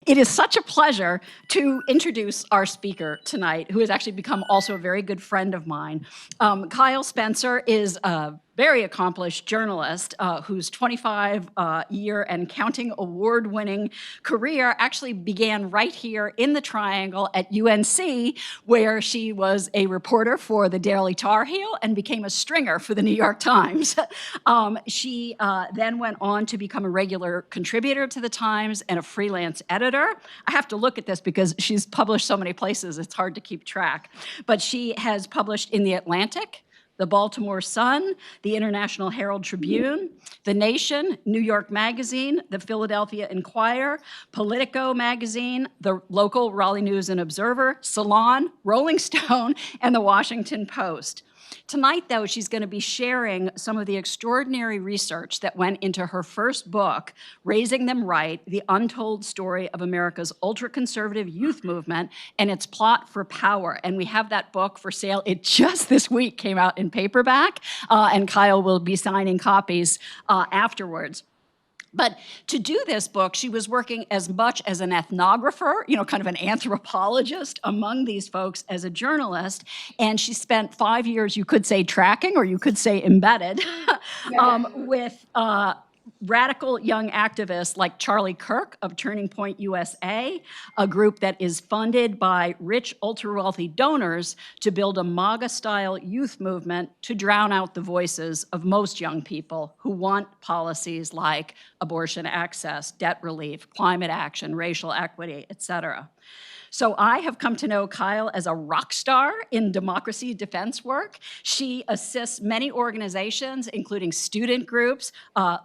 It is such a pleasure to introduce our speaker tonight, who has actually become also a very good friend of mine. Kyle Spencer is a very accomplished journalist whose 25-year and counting award-winning career actually began right here in the Triangle at UNC, where she was a reporter for the Daily Tar Heel and became a stringer for the New York Times. She then went on to become a regular contributor to the Times and a freelance editor. I have to look at this because she's published so many places, it's hard to keep track. But she has published in The Atlantic, the Baltimore Sun, the International Herald Tribune, The Nation, New York Magazine, the Philadelphia Inquirer, Politico Magazine, the local Raleigh News and Observer, Salon, Rolling Stone, and the Washington Post. Tonight, though, she's going to be sharing some of the extraordinary research that went into her first book, Raising Them Right, the Untold Story of America's Ultraconservative Youth Movement and its Plot for Power. And we have that book for sale. It just this week came out in paperback, and Kyle will be signing copies afterwards. But to do this book, she was working as much as an ethnographer, kind of an anthropologist among these folks as a journalist. And she spent 5 years, you could say tracking, or you could say embedded, with radical young activists like Charlie Kirk of Turning Point USA, a group that is funded by rich, ultra-wealthy donors to build a MAGA-style youth movement to drown out the voices of most young people who want policies like abortion access, debt relief, climate action, racial equity, et cetera. So I have come to know Kyle as a rock star in democracy defense work. She assists many organizations, including student groups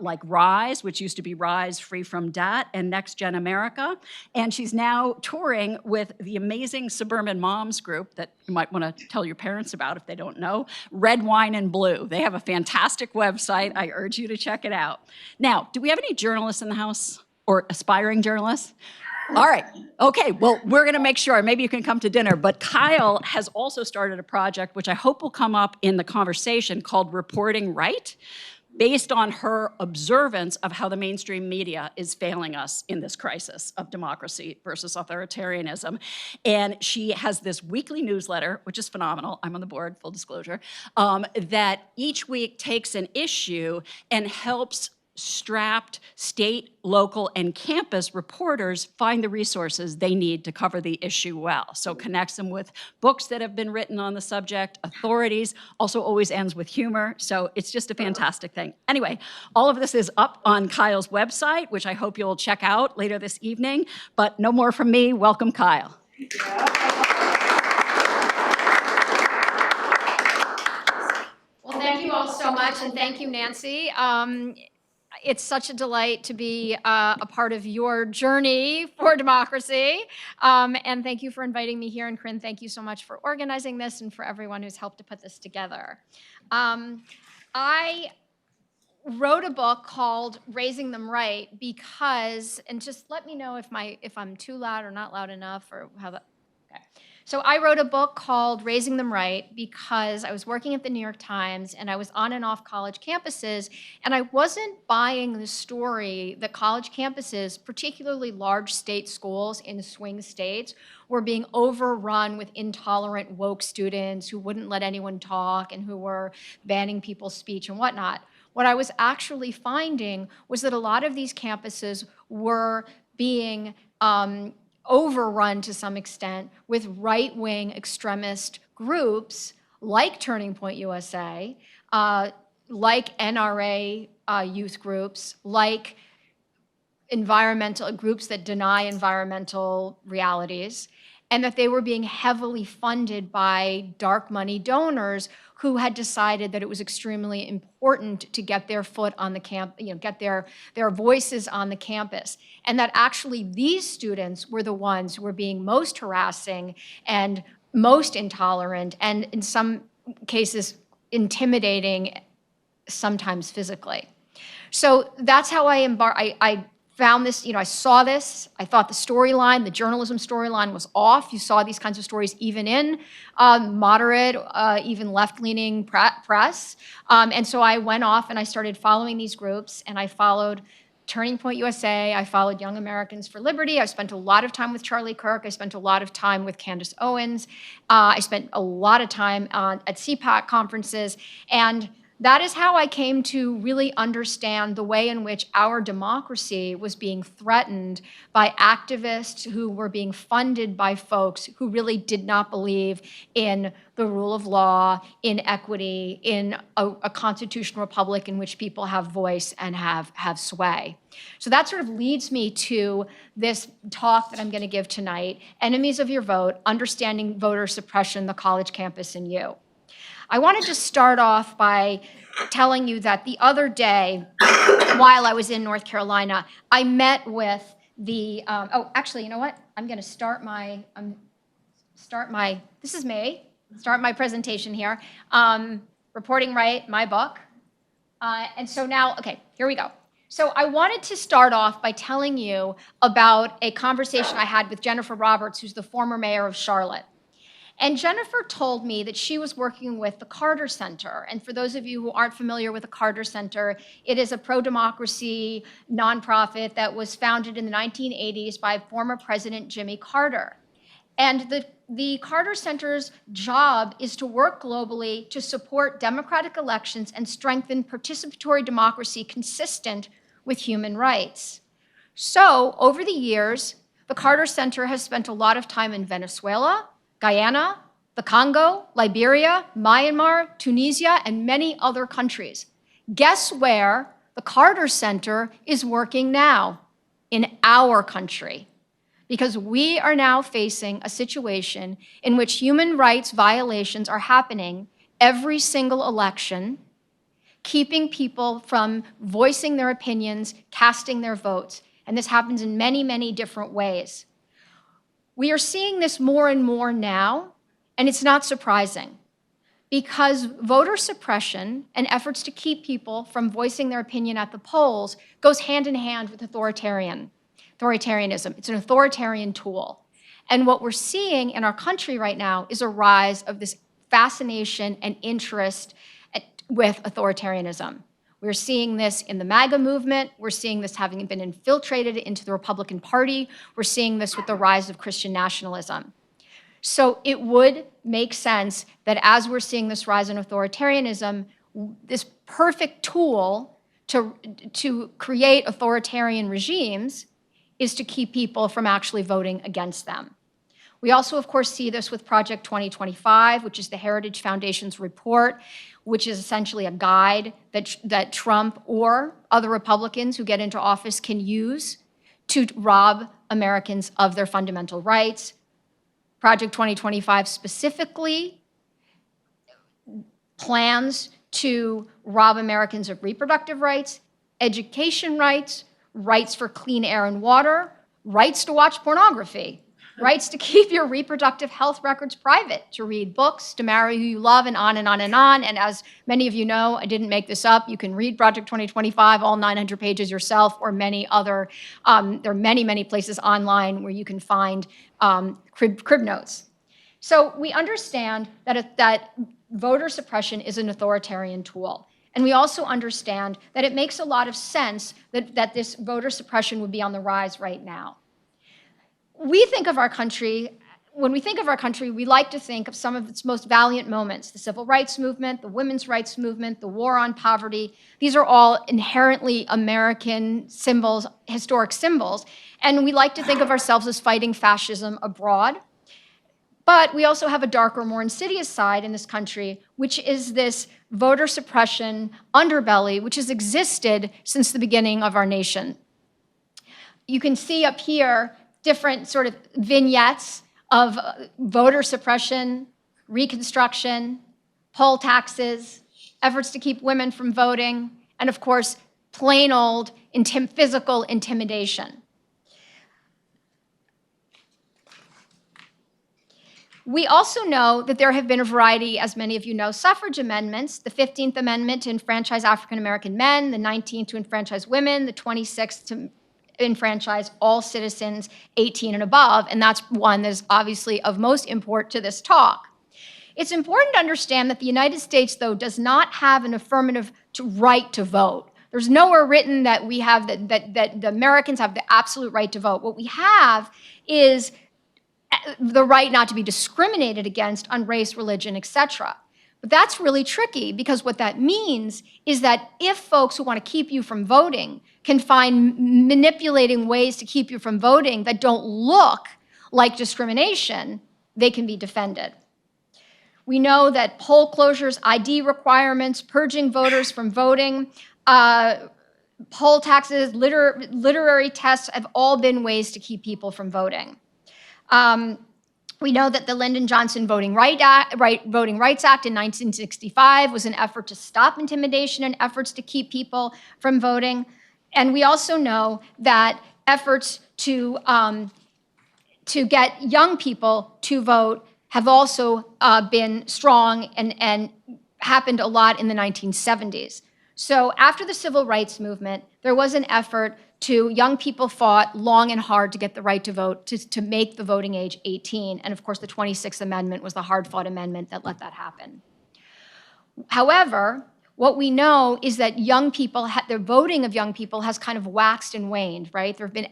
like RISE, which used to be RISE Free from Debt, and Next Gen America. And she's now touring with the amazing suburban moms group that you might want to tell your parents about if they don't know, Red Wine and Blue. They have a fantastic website. I urge you to check it out. Now, do we have any journalists in the house or aspiring journalists? All right. Okay. Well, we're going to make sure. Maybe you can come to dinner. But Kyle has also started a project, which I hope will come up in the conversation, called Reporting Right, based on her observance of how the mainstream media is failing us in this crisis of democracy versus authoritarianism. And she has this weekly newsletter, which is phenomenal. I'm on the board, full disclosure, that each week takes an issue and helps strapped state, local, and campus reporters find the resources they need to cover the issue well. So connects them with books that have been written on the subject, authorities, also always ends with humor. So it's just a fantastic thing. Anyway, all of this is up on Kyle's website, which I hope you'll check out later this evening. But no more from me. Welcome, Kyle. Well, thank you all so much, and thank you, Nancy. It's such a delight to be a part of your journey for democracy. And thank you for inviting me here. And Corinne, thank you so much for organizing this and for everyone who's helped to put this together. I wrote a book called Raising Them Right because, and just let me know if I'm too loud or not loud enough or how that, okay. So I wrote a book called Raising Them Right because I was working at the New York Times and I was on and off college campuses, and I wasn't buying the story that college campuses, particularly large state schools in swing states, were being overrun with intolerant woke students who wouldn't let anyone talk and who were banning people's speech and whatnot. What I was actually finding was that a lot of these campuses were being overrun to some extent with right-wing extremist groups like Turning Point USA, like NRA youth groups, like environmental groups that deny environmental realities, and that they were being heavily funded by dark money donors who had decided that it was extremely important to get their foot on the get their voices on the campus. And that actually these students were the ones who were being most harassing and most intolerant, and in some cases intimidating, sometimes physically. So that's how I found this, I saw this, I thought the storyline, the journalism storyline was off. You saw these kinds of stories even in moderate, even left-leaning press. And so I went off and I started following these groups, and I followed Turning Point USA. I followed Young Americans for Liberty. I spent a lot of time with Charlie Kirk. I spent a lot of time with Candace Owens. I spent a lot of time at CPAC conferences. And that is how I came to really understand the way in which our democracy was being threatened by activists who were being funded by folks who really did not believe in the rule of law, in equity, in a constitutional republic in which people have voice and have sway. So that sort of leads me to this talk that I'm going to give tonight, Enemies of Your Vote, Understanding Voter Suppression, the College Campus and You. I wanted to start off by telling you that the other day, while I was in North Carolina, I met with the, oh, actually, you know what? I'm going to start my, this is me, start my presentation here. Reporting Right, my book. And so now, okay, here we go. So I wanted to start off by telling you about a conversation I had with Jennifer Roberts, who's the former mayor of Charlotte. And Jennifer told me that she was working with the Carter Center. And for those of you who aren't familiar with the Carter Center, it is a pro-democracy nonprofit that was founded in the 1980s by former President Jimmy Carter. And the Carter Center's job is to work globally to support democratic elections and strengthen participatory democracy consistent with human rights. So over the years, the Carter Center has spent a lot of time in Venezuela, Guyana, the Congo, Liberia, Myanmar, Tunisia, and many other countries. Guess where the Carter Center is working now? In our country. Because we are now facing a situation in which human rights violations are happening every single election, keeping people from voicing their opinions, casting their votes. And this happens in many, many different ways. We are seeing this more and more now, and it's not surprising because voter suppression and efforts to keep people from voicing their opinion at the polls goes hand in hand with authoritarianism. It's an authoritarian tool. And what we're seeing in our country right now is a rise of this fascination and interest with authoritarianism. We're seeing this in the MAGA movement. We're seeing this having been infiltrated into the Republican Party. We're seeing this with the rise of Christian nationalism. So it would make sense that as we're seeing this rise in authoritarianism, this perfect tool to create authoritarian regimes is to keep people from actually voting against them. We also, of course, see this with Project 2025, which is the Heritage Foundation's report, which is essentially a guide that Trump or other Republicans who get into office can use to rob Americans of their fundamental rights. Project 2025 specifically plans to rob Americans of reproductive rights, education rights, rights for clean air and water, rights to watch pornography, rights to keep your reproductive health records private, to read books, to marry who you love, and on and on and on. And as many of you know, I didn't make this up. You can read Project 2025, all 900 pages yourself, or many other, there are many, many places online where you can find crib notes. So we understand that voter suppression is an authoritarian tool. And we also understand that it makes a lot of sense that this voter suppression would be on the rise right now. We think of our country, when we think of our country, we like to think of some of its most valiant moments, the civil rights movement, the women's rights movement, the war on poverty. These are all inherently American symbols, historic symbols. And we like to think of ourselves as fighting fascism abroad. But we also have a darker, more insidious side in this country, which is this voter suppression underbelly, which has existed since the beginning of our nation. You can see up here different sort of vignettes of voter suppression, Reconstruction, poll taxes, efforts to keep women from voting, and of course, plain old physical intimidation. We also know that there have been a variety, as many of you know, suffrage amendments, the 15th Amendment to enfranchise African-American men, the 19th to enfranchise women, the 26th to enfranchise all citizens 18 and above, and that's one that is obviously of most import to this talk. It's important to understand that the United States, though, does not have an affirmative right to vote. There's nowhere written that we have that the Americans have the absolute right to vote. What we have is the right not to be discriminated against on race, religion, etc. But that's really tricky, because what that means is that if folks who want to keep you from voting can find manipulating ways to keep you from voting that don't look like discrimination, they can be defended. We know that poll closures, ID requirements, purging voters from voting, poll taxes, literary tests have all been ways to keep people from voting. We know that the Lyndon Johnson Voting Rights Act in 1965 was an effort to stop intimidation and efforts to keep people from voting. And we also know that efforts to get young people to vote have also been strong and happened a lot in the 1970s. So after the Civil Rights Movement, there was an effort young people fought long and hard to get the right to vote, to make the voting age 18. And of course, the 26th Amendment was the hard-fought amendment that let that happen. However, what we know is that the voting of young people has kind of waxed and waned, right? There have been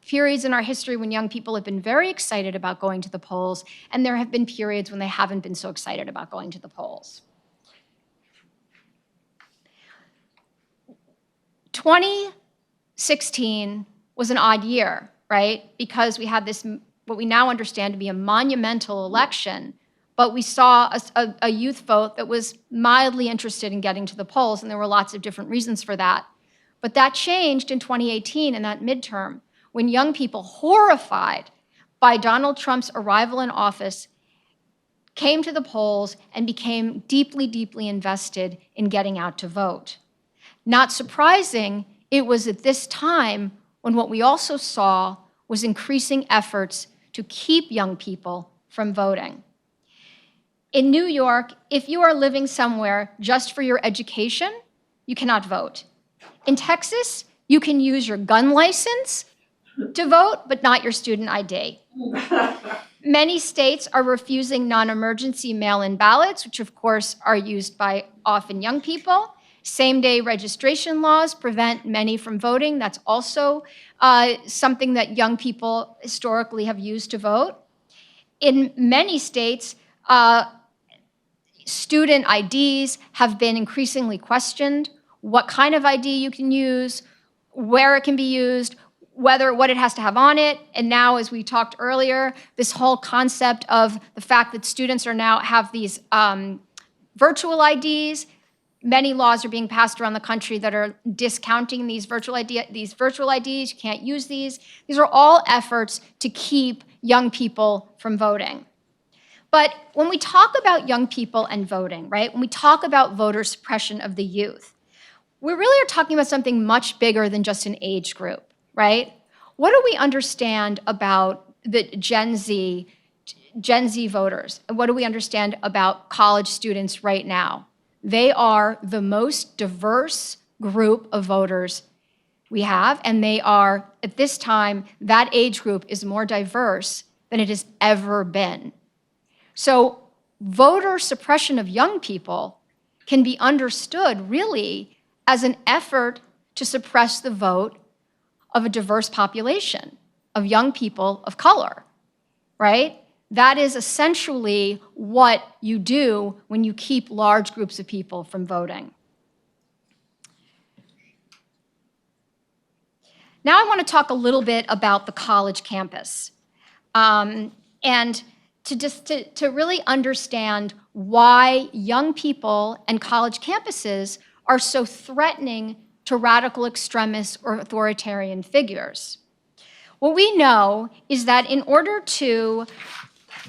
periods in our history when young people have been very excited about going to the polls, and there have been periods when they haven't been so excited about going to the polls. 2016 was an odd year, right? Because we had this, what we now understand to be a monumental election, but we saw a youth vote that was mildly interested in getting to the polls, and there were lots of different reasons for that. But that changed in 2018 in that midterm, when young people, horrified by Donald Trump's arrival in office, came to the polls and became deeply, deeply invested in getting out to vote. Not surprising, it was at this time when what we also saw was increasing efforts to keep young people from voting. In New York, if you are living somewhere just for your education, you cannot vote. In Texas, you can use your gun license to vote, but not your student ID. Many states are refusing non-emergency mail-in ballots, which of course are used by often young people. Same-day registration laws prevent many from voting. That's also something that young people historically have used to vote. In many states, student IDs have been increasingly questioned. What kind of ID you can use, where it can be used, what it has to have on it. And now, as we talked earlier, this whole concept of the fact that students have these virtual IDs. Many laws are being passed around the country that are discounting these virtual IDs. You can't use these. These are all efforts to keep young people from voting. But when we talk about young people and voting, right, when we talk about voter suppression of the youth, we really are talking about something much bigger than just an age group, right? What do we understand about the Gen Z voters? What do we understand about college students right now? They are the most diverse group of voters we have, and they are, at this time, that age group is more diverse than it has ever been. So voter suppression of young people can be understood really as an effort to suppress the vote of a diverse population, of young people of color, right? That is essentially what you do when you keep large groups of people from voting. Now I want to talk a little bit about the college campus, and to really understand why young people and college campuses are so threatening to radical extremists or authoritarian figures. What we know is that in order to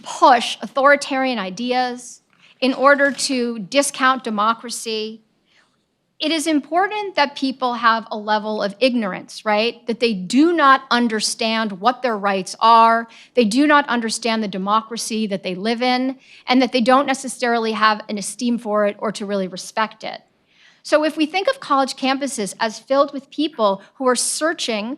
push authoritarian ideas, in order to discount democracy, it is important that people have a level of ignorance, right? That they do not understand what their rights are, they do not understand the democracy that they live in, and that they don't necessarily have an esteem for it or to really respect it. So if we think of college campuses as filled with people who are searching,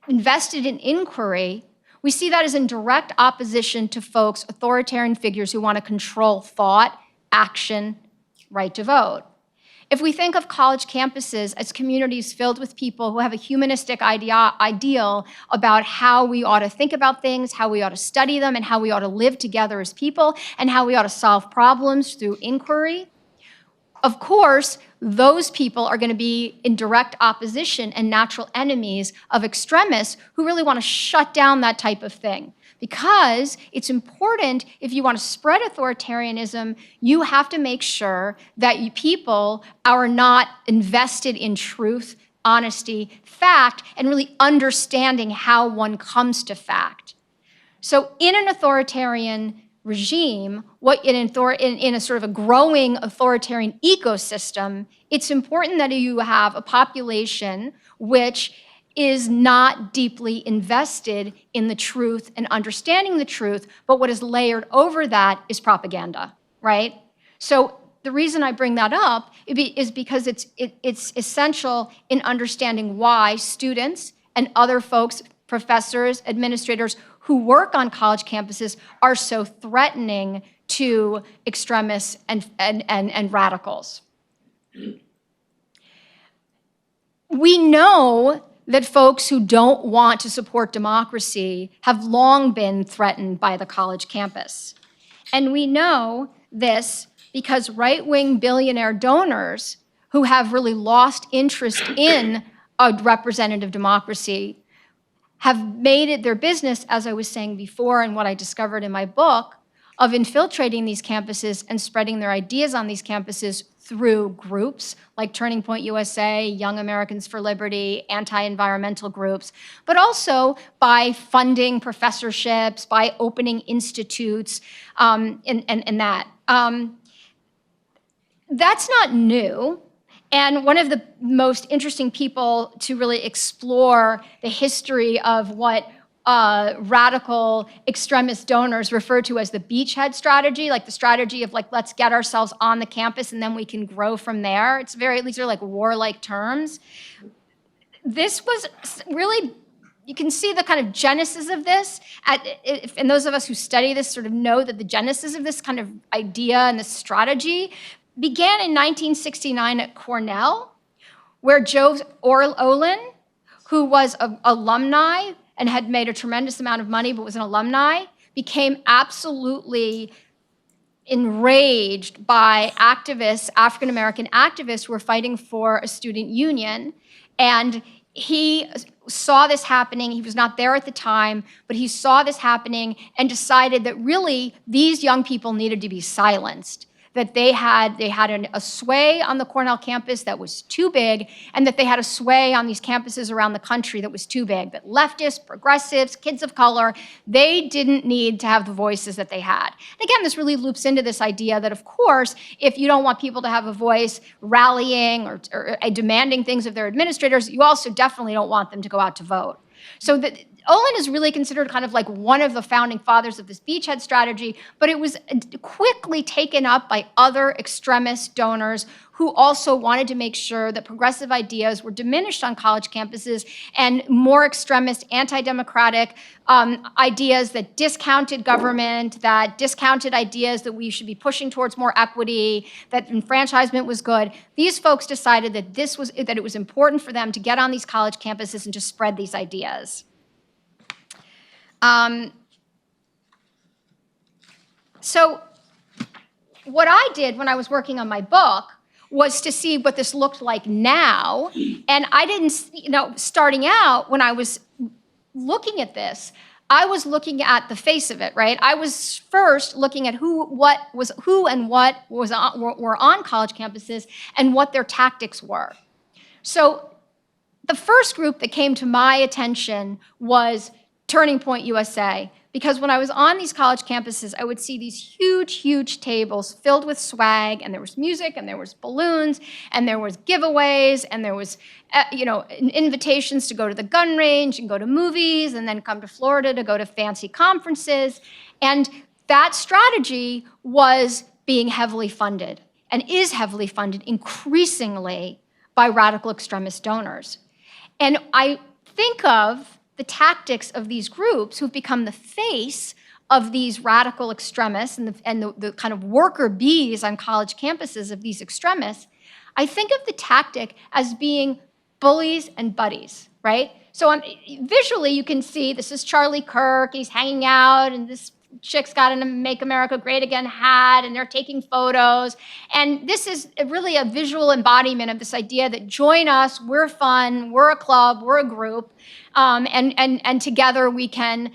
invested in inquiry, we see that as in direct opposition to folks, authoritarian figures who want to control thought, action, right to vote. If we think of college campuses as communities filled with people who have a humanistic ideal about how we ought to think about things, how we ought to study them, and how we ought to live together as people, and how we ought to solve problems through inquiry, of course, those people are going to be in direct opposition and natural enemies of extremists who really want to shut down that type of thing. Because it's important, if you want to spread authoritarianism, you have to make sure that people are not invested in truth, honesty, fact, and really understanding how one comes to fact. So in an authoritarian regime, in a sort of a growing authoritarian ecosystem, it's important that you have a population which is not deeply invested in the truth and understanding the truth, but what is layered over that is propaganda, right? So the reason I bring that up is because it's essential in understanding why students and other folks, professors, administrators who work on college campuses are so threatening to extremists and radicals. We know that folks who don't want to support democracy have long been threatened by the college campus. And we know this because right-wing billionaire donors who have really lost interest in a representative democracy have made it their business, as I was saying before and what I discovered in my book, of infiltrating these campuses and spreading their ideas on these campuses through groups like Turning Point USA, Young Americans for Liberty, anti-environmental groups, but also by funding professorships, by opening institutes, and that. That's not new. And one of the most interesting people to really explore the history of what radical extremist donors refer to as the beachhead strategy, like the strategy of like, let's get ourselves on the campus and then we can grow from there. These are like warlike terms. This was really, you can see the kind of genesis of this. And those of us who study this sort of know that the genesis of this kind of idea and this strategy began in 1969 at Cornell, where Joe Olin, who was an alumni and had made a tremendous amount of money but was an alumni, became absolutely enraged by activists, African-American activists who were fighting for a student union. And he saw this happening. He was not there at the time, but he saw this happening and decided that really these young people needed to be silenced, that they had a sway on the Cornell campus that was too big, and that they had a sway on these campuses around the country that was too big, that leftists, progressives, kids of color, they didn't need to have the voices that they had. And again, this really loops into this idea that, of course, if you don't want people to have a voice rallying or demanding things of their administrators, you also definitely don't want them to go out to vote. So that Olin is really considered kind of like one of the founding fathers of this beachhead strategy, but it was quickly taken up by other extremist donors who also wanted to make sure that progressive ideas were diminished on college campuses and more extremist, anti-democratic ideas that discounted government, that discounted ideas that we should be pushing towards more equity, that enfranchisement was good. These folks decided that that it was important for them to get on these college campuses and to spread these ideas. So what I did when I was working on my book was to see what this looked like now. And I didn't, starting out when I was looking at this, I was looking at the face of it, right? I was first looking at who and what were on college campuses and what their tactics were. So the first group that came to my attention was Turning Point USA, because when I was on these college campuses, I would see these huge, huge tables filled with swag, and there was music, and there was balloons, and there was giveaways, and there was, invitations to go to the gun range and go to movies, and then come to Florida to go to fancy conferences. And that strategy was being heavily funded, and is heavily funded increasingly by radical extremist donors. And I think of the tactics of these groups who've become the face of these radical extremists and the kind of worker bees on college campuses of these extremists. I think of the tactic as being bullies and buddies, right? So visually, you can see this is Charlie Kirk. He's hanging out, and this chick's got a Make America Great Again hat, and they're taking photos. And this is really a visual embodiment of this idea that join us, we're fun, we're a club, we're a group, and together we can,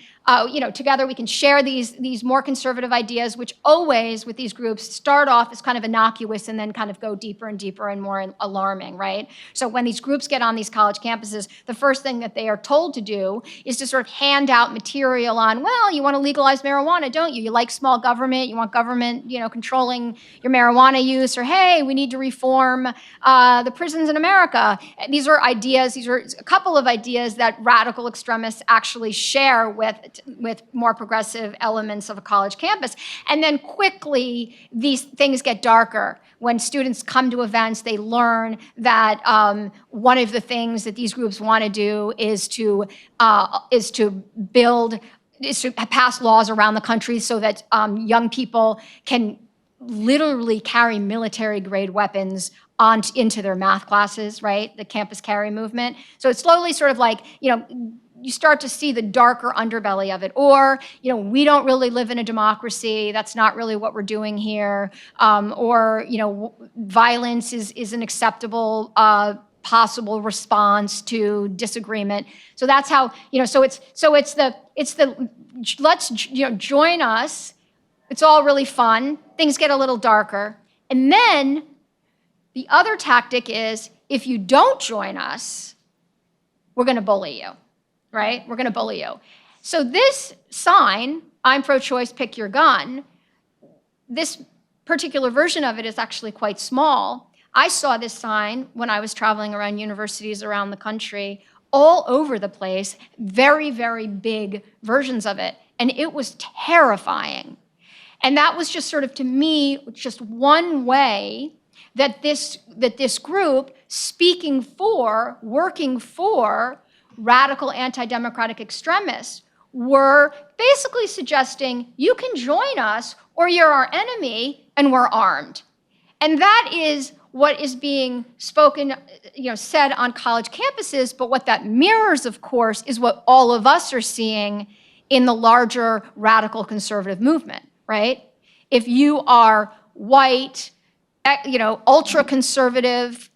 together we can share these more conservative ideas, which always with these groups start off as kind of innocuous and then kind of go deeper and deeper and more alarming, right? So when these groups get on these college campuses, the first thing that they are told to do is to sort of hand out material on, well, you want to legalize marijuana, don't you? You like small government, you want government, controlling your marijuana use, or hey, we need to reform the prisons in America. These are ideas, these are a couple of ideas that radical extremists actually share with more progressive elements of a college campus. And then quickly, these things get darker. When students come to events, they learn that one of the things that these groups want to do is to pass laws around the country so that young people can literally carry military-grade weapons into their math classes, right? The campus carry movement. So it's slowly sort of like, you start to see the darker underbelly of it. Or, we don't really live in a democracy. That's not really what we're doing here. Or, violence is an acceptable possible response to disagreement. So that's how, so it's the let's, join us. It's all really fun. Things get a little darker. And then the other tactic is, if you don't join us, we're going to bully you. Right? We're going to bully you. So this sign, I'm pro-choice, pick your gun, this particular version of it is actually quite small. I saw this sign when I was traveling around universities around the country, all over the place, very, very big versions of it. And it was terrifying. And that was just sort of, to me, just one way that this group speaking for, working for, radical anti-democratic extremists were basically suggesting you can join us or you're our enemy and we're armed. And that is what is being spoken, said on college campuses, but what that mirrors, of course, is what all of us are seeing in the larger radical conservative movement, right? If you are white, ultra-conservative,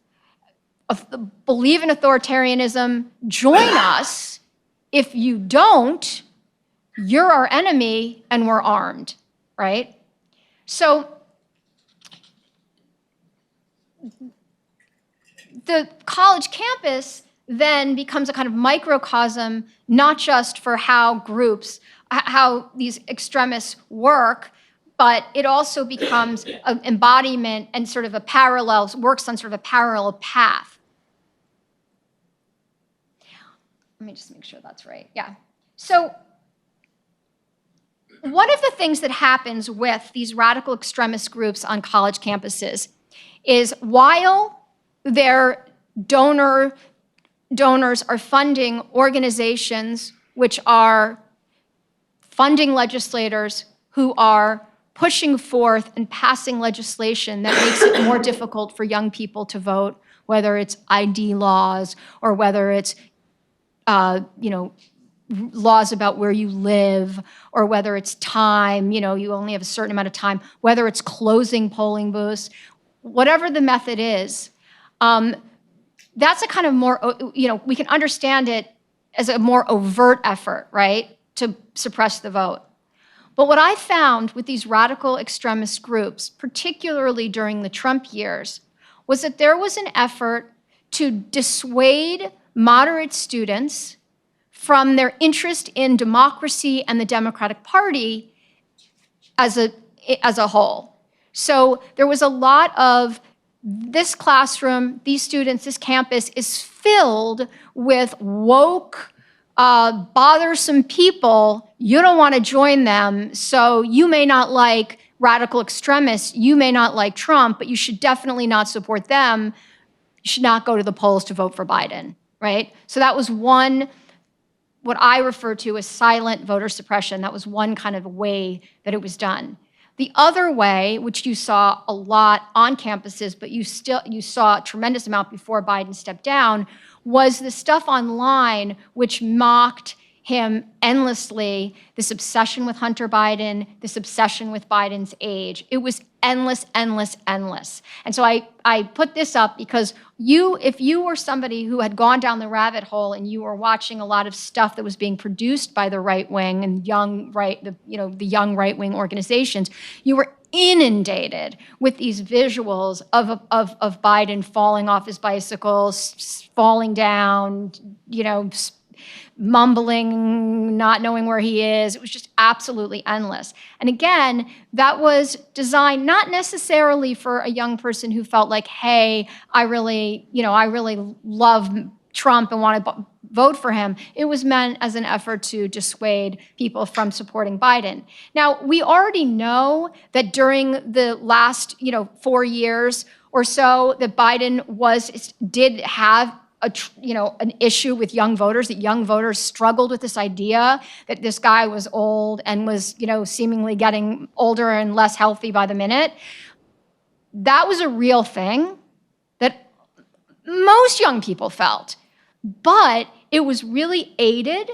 believe in authoritarianism, join us. If you don't, you're our enemy and we're armed, right? So the college campus then becomes a kind of microcosm, not just for how these extremists work, but it also becomes an embodiment and sort of works on sort of a parallel path. Let me just make sure that's right. Yeah. So one of the things that happens with these radical extremist groups on college campuses is while their donors are funding organizations which are funding legislators who are pushing forth and passing legislation that makes it more difficult for young people to vote, whether it's ID laws or whether it's laws about where you live, or whether it's time, you only have a certain amount of time, whether it's closing polling booths, whatever the method is, that's a kind of more, we can understand it as a more overt effort, right, to suppress the vote. But what I found with these radical extremist groups, particularly during the Trump years, was that there was an effort to dissuade moderate students from their interest in democracy and the Democratic Party as a whole. So there was a lot of this classroom, these students, this campus is filled with woke, bothersome people. You don't want to join them, so you may not like radical extremists, you may not like Trump, but you should definitely not support them. You should not go to the polls to vote for Biden. Right? So that was one, what I refer to as silent voter suppression. That was one kind of way that it was done. The other way, which you saw a lot on campuses, but you saw a tremendous amount before Biden stepped down, was the stuff online which mocked him endlessly, this obsession with Hunter Biden, this obsession with Biden's age. It was endless, endless, endless. And so I put this up because if you were somebody who had gone down the rabbit hole and you were watching a lot of stuff that was being produced by the right wing and the young right-wing organizations, you were inundated with these visuals of Biden falling off his bicycle, falling down, mumbling, not knowing where he is. It was just absolutely endless. And again, that was designed not necessarily for a young person who felt like, hey, I really love Trump and want to vote for him. It was meant as an effort to dissuade people from supporting Biden. Now, we already know that during the last, 4 years or so, that Biden did have an issue with young voters, that young voters struggled with this idea that this guy was old and was, seemingly getting older and less healthy by the minute. That was a real thing that most young people felt, but it was really aided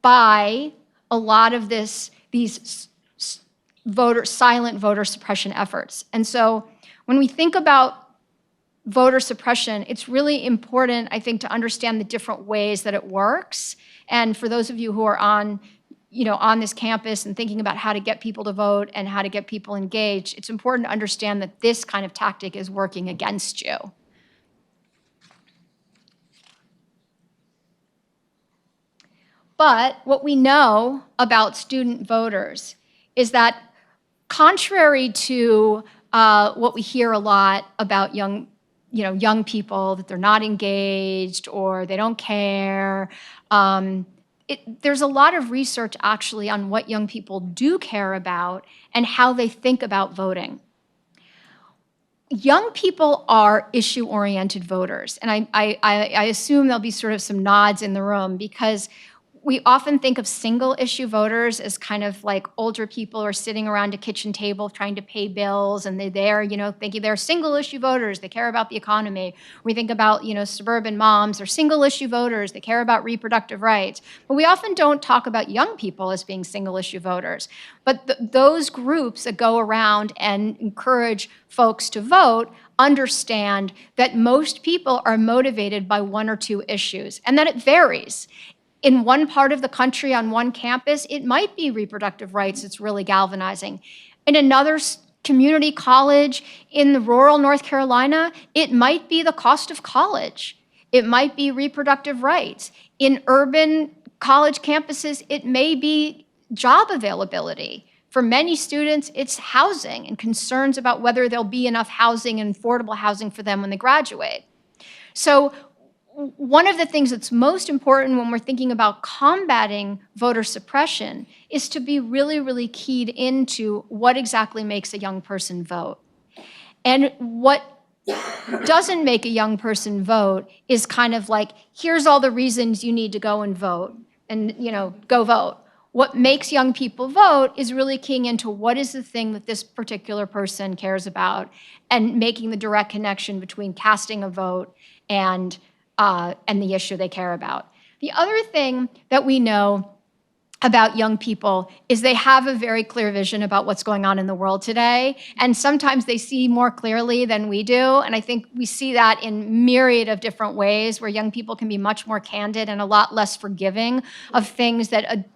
by a lot of these silent voter suppression efforts. And so when we think about voter suppression, it's really important, I think, to understand the different ways that it works. And for those of you who are on this campus and thinking about how to get people to vote and how to get people engaged, it's important to understand that this kind of tactic is working against you. But what we know about student voters is that contrary to what we hear a lot about young people, that they're not engaged or they don't care. There's a lot of research actually on what young people do care about and how they think about voting. Young people are issue-oriented voters, and I assume there'll be sort of some nods in the room, because we often think of single-issue voters as kind of like older people who are sitting around a kitchen table trying to pay bills, and they're there, thinking they're single-issue voters, they care about the economy. We think about, suburban moms or single-issue voters, they care about reproductive rights. But we often don't talk about young people as being single-issue voters. But those groups that go around and encourage folks to vote understand that most people are motivated by one or two issues, and that it varies. In one part of the country, on one campus, it might be reproductive rights that's really galvanizing. In another community college in the rural North Carolina, it might be the cost of college. It might be reproductive rights. In urban college campuses, it may be job availability. For many students, it's housing and concerns about whether there'll be enough housing and affordable housing for them when they graduate. So one of the things that's most important when we're thinking about combating voter suppression is to be really, really keyed into what exactly makes a young person vote. And what doesn't make a young person vote is kind of like, here's all the reasons you need to go and vote, and go vote. What makes young people vote is really keying into what is the thing that this particular person cares about, and making the direct connection between casting a vote and the issue they care about. The other thing that we know about young people is they have a very clear vision about what's going on in the world today, and sometimes they see more clearly than we do, and I think we see that in myriad of different ways, where young people can be much more candid and a lot less forgiving of things that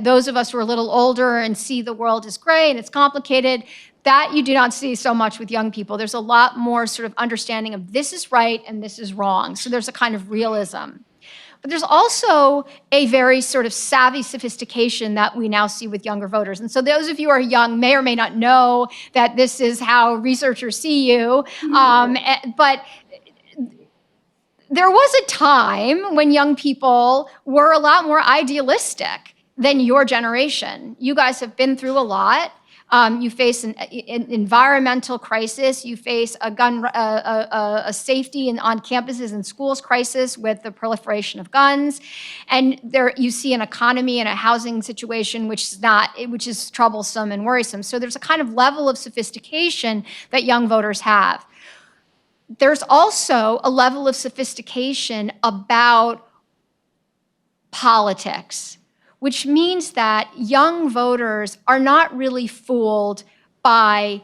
those of us who are a little older and see the world as gray and it's complicated, that you do not see so much with young people. There's a lot more sort of understanding of this is right and this is wrong. So there's a kind of realism. But there's also a very sort of savvy sophistication that we now see with younger voters. And so those of you who are young may or may not know that this is how researchers see you. But there was a time when young people were a lot more idealistic than your generation. You guys have been through a lot. You face an environmental crisis. You face a safety on campuses and schools crisis with the proliferation of guns, and there you see an economy and a housing situation which is troublesome and worrisome. So there's a kind of level of sophistication that young voters have. There's also a level of sophistication about politics, which means that young voters are not really fooled by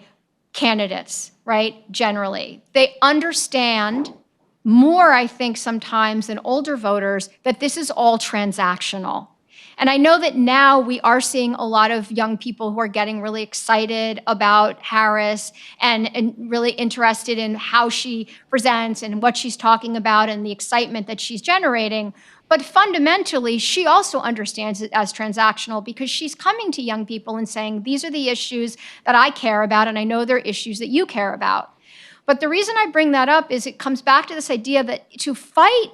candidates, right, generally. They understand more, I think, sometimes than older voters, that this is all transactional. And I know that now we are seeing a lot of young people who are getting really excited about Harris and really interested in how she presents and what she's talking about and the excitement that she's generating. But fundamentally, she also understands it as transactional because she's coming to young people and saying, these are the issues that I care about, and I know they're issues that you care about. But the reason I bring that up is it comes back to this idea that to fight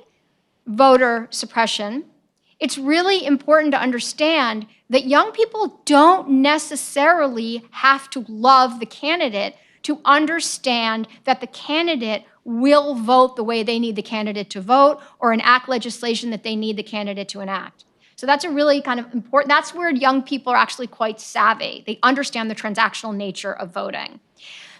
voter suppression, it's really important to understand that young people don't necessarily have to love the candidate to understand that the candidate will vote the way they need the candidate to vote or enact legislation that they need the candidate to enact. So that's a really kind of important, that's where young people are actually quite savvy. They understand the transactional nature of voting.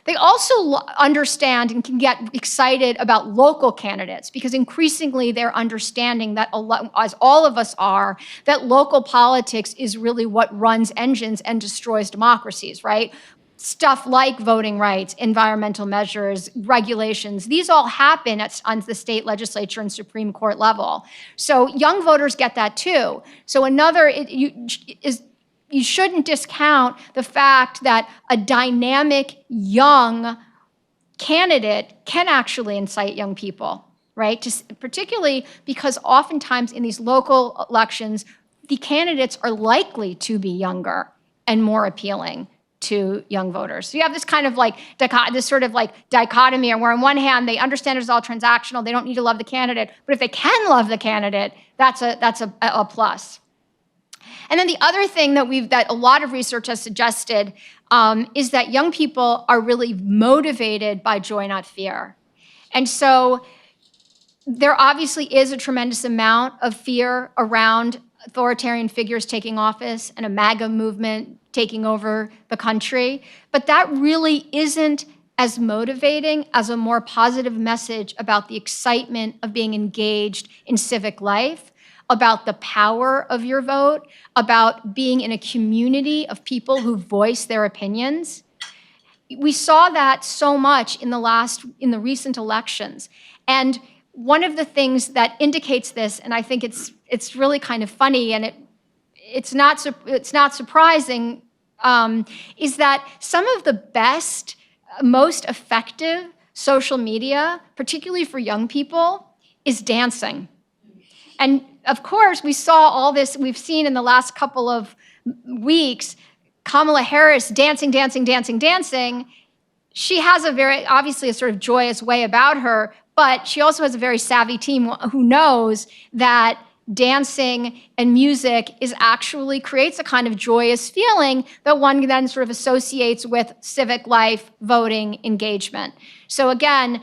They also understand and can get excited about local candidates because increasingly they're understanding that, as all of us are, that local politics is really what runs engines and destroys democracies, right? Stuff like voting rights, environmental measures, regulations, these all happen on the state legislature and Supreme Court level. So young voters get that too. So you shouldn't discount the fact that a dynamic young candidate can actually incite young people, right? Particularly because oftentimes in these local elections, the candidates are likely to be younger and more appealing to young voters. So you have this kind of like dichotomy where on one hand, they understand it's all transactional, they don't need to love the candidate, but if they can love the candidate, that's a plus. And then the other thing that a lot of research has suggested is that young people are really motivated by joy, not fear. And so there obviously is a tremendous amount of fear around authoritarian figures taking office and a MAGA movement taking over the country, but that really isn't as motivating as a more positive message about the excitement of being engaged in civic life, about the power of your vote, about being in a community of people who voice their opinions. We saw that so much in the recent elections. And one of the things that indicates this, and I think it's really kind of funny, and it's not surprising, is that some of the best, most effective social media, particularly for young people, is dancing. And of course, we saw all this, we've seen in the last couple of weeks, Kamala Harris dancing. She has obviously a sort of joyous way about her, but she also has a very savvy team who knows that dancing and music actually creates a kind of joyous feeling that one then sort of associates with civic life, voting, engagement. So again,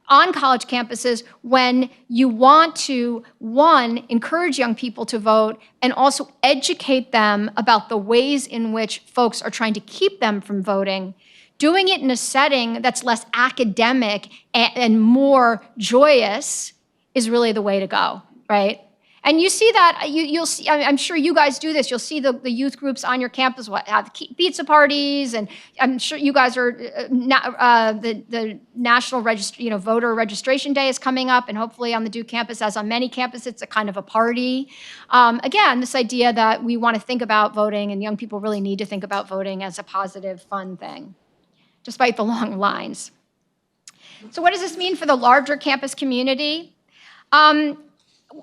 on college campuses, when you want to, one, encourage young people to vote and also educate them about the ways in which folks are trying to keep them from voting, doing it in a setting that's less academic and more joyous is really the way to go, right? And you see that, you'll see, I'm sure you guys do this, you'll see the youth groups on your campus have pizza parties, and I'm sure you guys are, the National Voter Registration Day is coming up, and hopefully on the Duke campus, as on many campuses, it's a kind of a party. Again, this idea that we want to think about voting, and young people really need to think about voting as a positive, fun thing, despite the long lines. So what does this mean for the larger campus community?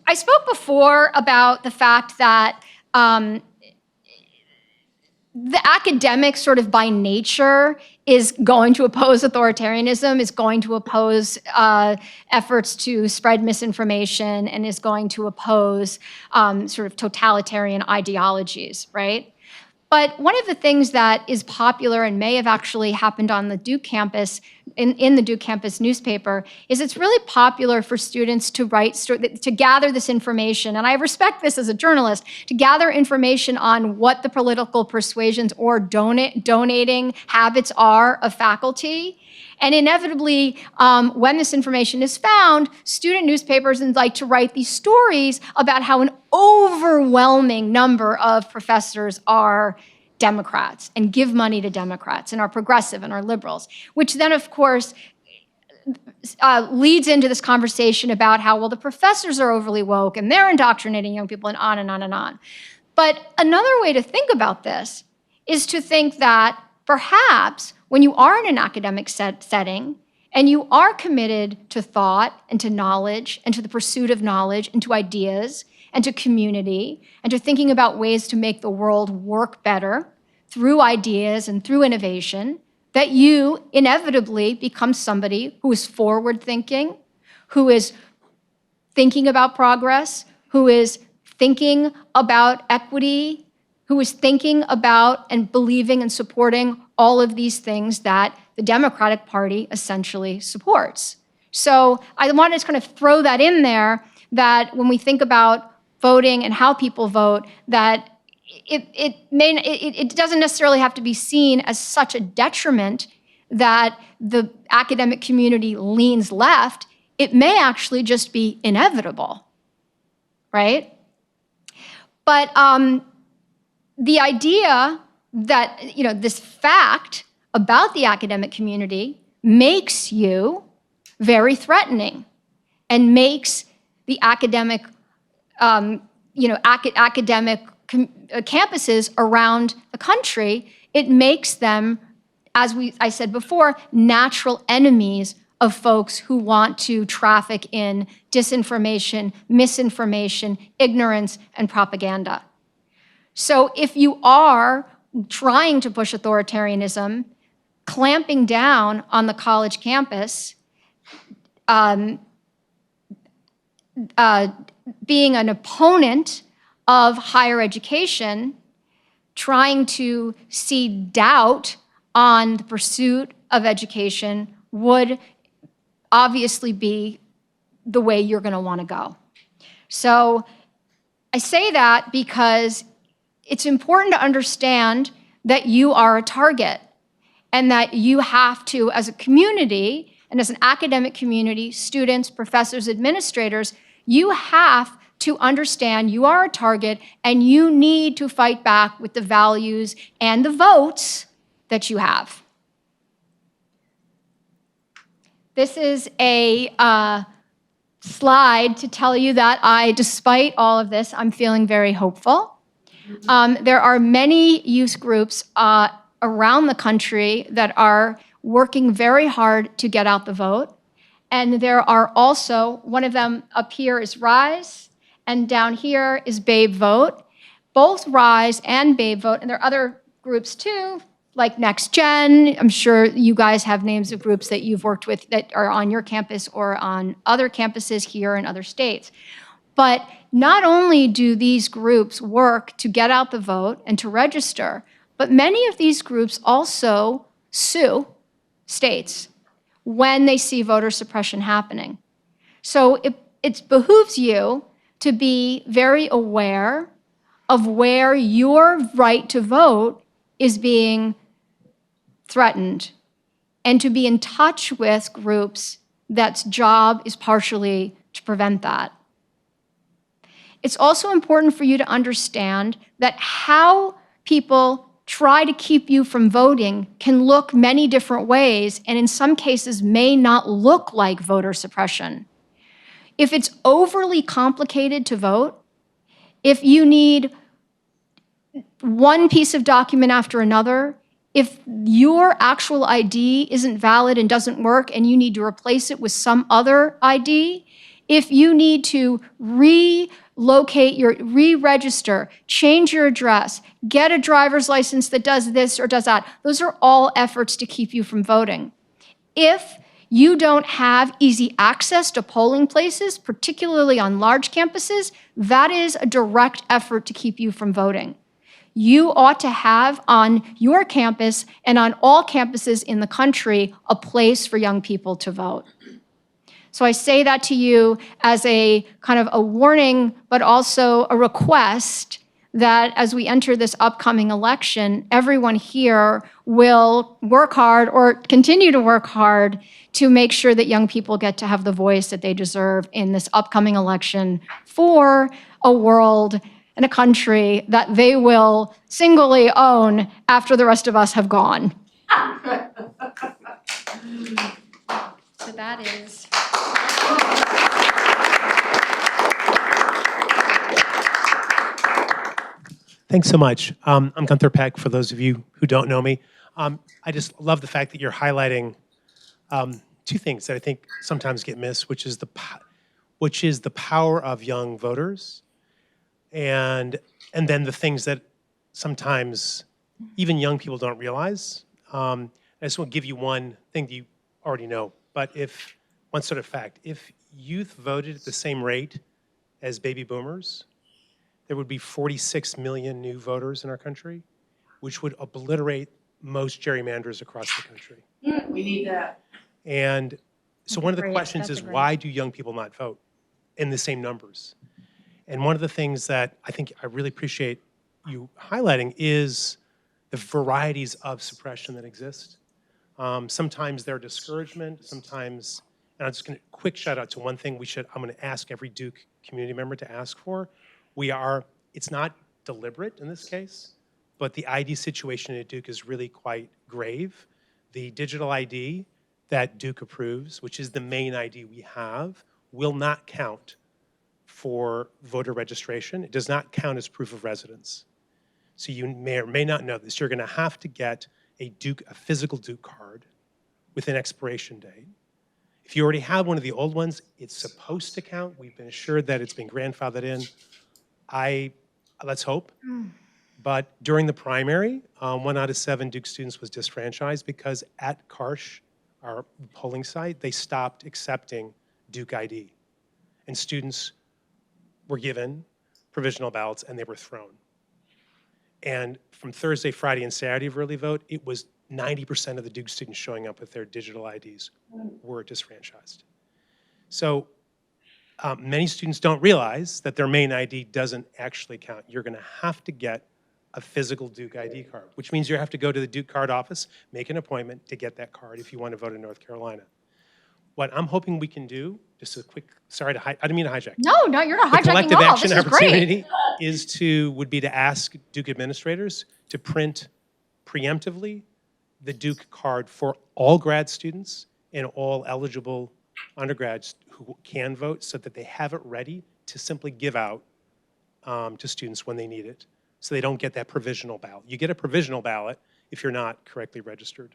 I spoke before about the fact that the academic sort of by nature is going to oppose authoritarianism, is going to oppose efforts to spread misinformation, and is going to oppose sort of totalitarian ideologies, right? But one of the things that is popular and may have actually happened on the Duke campus, in the Duke campus newspaper, is it's really popular for students to to gather this information. And I respect this as a journalist, to gather information on what the political persuasions or donating habits are of faculty. And inevitably, when this information is found, student newspapers like to write these stories about how an overwhelming number of professors are Democrats and give money to Democrats and are progressive and are liberals, which then, of course, leads into this conversation about how, well, the professors are overly woke and they're indoctrinating young people and on and on and on. But another way to think about this is to think that perhaps when you are in an academic setting and you are committed to thought and to knowledge and to the pursuit of knowledge and to ideas and to community and to thinking about ways to make the world work better through ideas and through innovation, that you inevitably become somebody who is forward-thinking, who is thinking about progress, who is thinking about equity, who is thinking about and believing and supporting all of these things that the Democratic Party essentially supports. So I wanted to kind of throw that in there, that when we think about voting and how people vote, that it doesn't necessarily have to be seen as such a detriment that the academic community leans left. It may actually just be inevitable, right? But the idea that, this fact about the academic community makes you very threatening and makes the academic, academic campuses around the country, it makes them, as I said before, natural enemies of folks who want to traffic in disinformation, misinformation, ignorance, and propaganda. So if you are trying to push authoritarianism, clamping down on the college campus, being an opponent of higher education, trying to seed doubt on the pursuit of education would obviously be the way you're going to want to go. So I say that because it's important to understand that you are a target and that you have to, as a community and as an academic community, students, professors, administrators, you have to understand you are a target and you need to fight back with the values and the votes that you have. This is a slide to tell you that despite all of this, I'm feeling very hopeful. There are many youth groups around the country that are working very hard to get out the vote. And there are also, one of them up here is RISE, and down here is Babe Vote. Both RISE and Babe Vote, and there are other groups too, like Next Gen. I'm sure you guys have names of groups that you've worked with that are on your campus or on other campuses here in other states. But not only do these groups work to get out the vote and to register, but many of these groups also sue states when they see voter suppression happening. So it behooves you to be very aware of where your right to vote is being threatened, and to be in touch with groups that's job is partially to prevent that. It's also important for you to understand that how people try to keep you from voting can look many different ways, and in some cases may not look like voter suppression. If it's overly complicated to vote, if you need one piece of document after another, if your actual ID isn't valid and doesn't work and you need to replace it with some other ID, if you need to re-register, change your address, get a driver's license that does this or does that, those are all efforts to keep you from voting. If you don't have easy access to polling places, particularly on large campuses, that is a direct effort to keep you from voting. you ought to have on your campus and on all campuses in the country a place for young people to vote. So I say that to you as a kind of a warning, but also a request that as we enter this upcoming election, everyone here will work hard or continue to work hard to make sure that young people get to have the voice that they deserve in this upcoming election for a world and a country that they will singly own after the rest of us have gone. So that is... Thanks so much. I'm Gunther Peck, for those of you who don't know me. I just love the fact that you're highlighting two things that I think sometimes get missed, which is the power of young voters, and then the things that sometimes even young people don't realize. I just want to give you one thing that you already know, but one sort of fact, if youth voted at the same rate as baby boomers, there would be 46 million new voters in our country, which would obliterate most gerrymanders across the country. We need that. And so one of the Great. questions That's is, great. why do young people not vote in the same numbers? And one of the things that I think I really appreciate you highlighting is the varieties of suppression that exist. Sometimes they're discouragement, sometimes, and I'm just going to quick shout out to one thing I'm going to ask every Duke community member to ask for. It's not deliberate in this case, but the ID situation at Duke is really quite grave. The digital ID that Duke approves, which is the main ID we have, will not count for voter registration. It does not count as proof of residence. So you may or may not know this. You're going to have to get a physical Duke card with an expiration date. If you already have one of the old ones, it's supposed to count. We've been assured that it's been grandfathered in. Let's hope. But during the primary, 1 out of 7 Duke students was disfranchised because at Karsh, our polling site, they stopped accepting Duke ID. And students were given provisional ballots and they were thrown. And from Thursday, Friday, and Saturday of early vote, it was 90% of the Duke students showing up with their digital IDs were disfranchised. So many students don't realize that their main ID doesn't actually count. You're going to have to get a physical Duke ID card, which means you have to go to the Duke card office, make an appointment to get that card if you want to vote in North Carolina. What I'm hoping we can do, just a quick, sorry, I didn't mean to hijack. No, you're not hijacking The collective all. action This is great. opportunity would be to ask Duke administrators to print preemptively the Duke card for all grad students and all eligible undergrads who can vote, so that they have it ready to simply give out to students when they need it, so they don't get that provisional ballot. You get a provisional ballot if you're not correctly registered.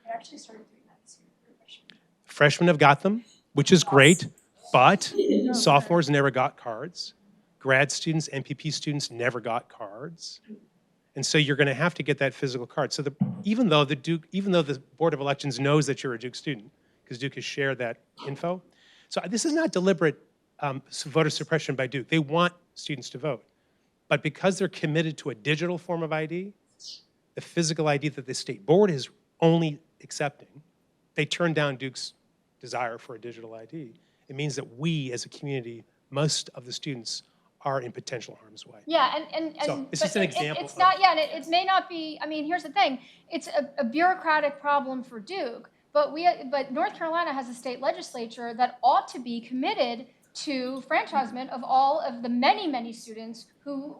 I actually started doing that this year for freshmen. Freshmen have got them, which is great, but sophomores never got cards. Grad students, MPP students never got cards. And so you're going to have to get that physical card. So even though the Board of Elections knows that you're a Duke student, because Duke has shared that info. So this is not deliberate voter suppression by Duke. They want students to vote. But because they're committed to a digital form of ID, the physical ID that the state board is only accepting, they turn down Duke's desire for a digital ID. It means that we as a community, most of the students are in potential harm's way. Yeah, and So it's just an example. It's not, yeah, and it may not be, I mean, here's the thing. It's a bureaucratic problem for Duke, but North Carolina has a state legislature that ought to be committed to franchisement of all of the many, many students who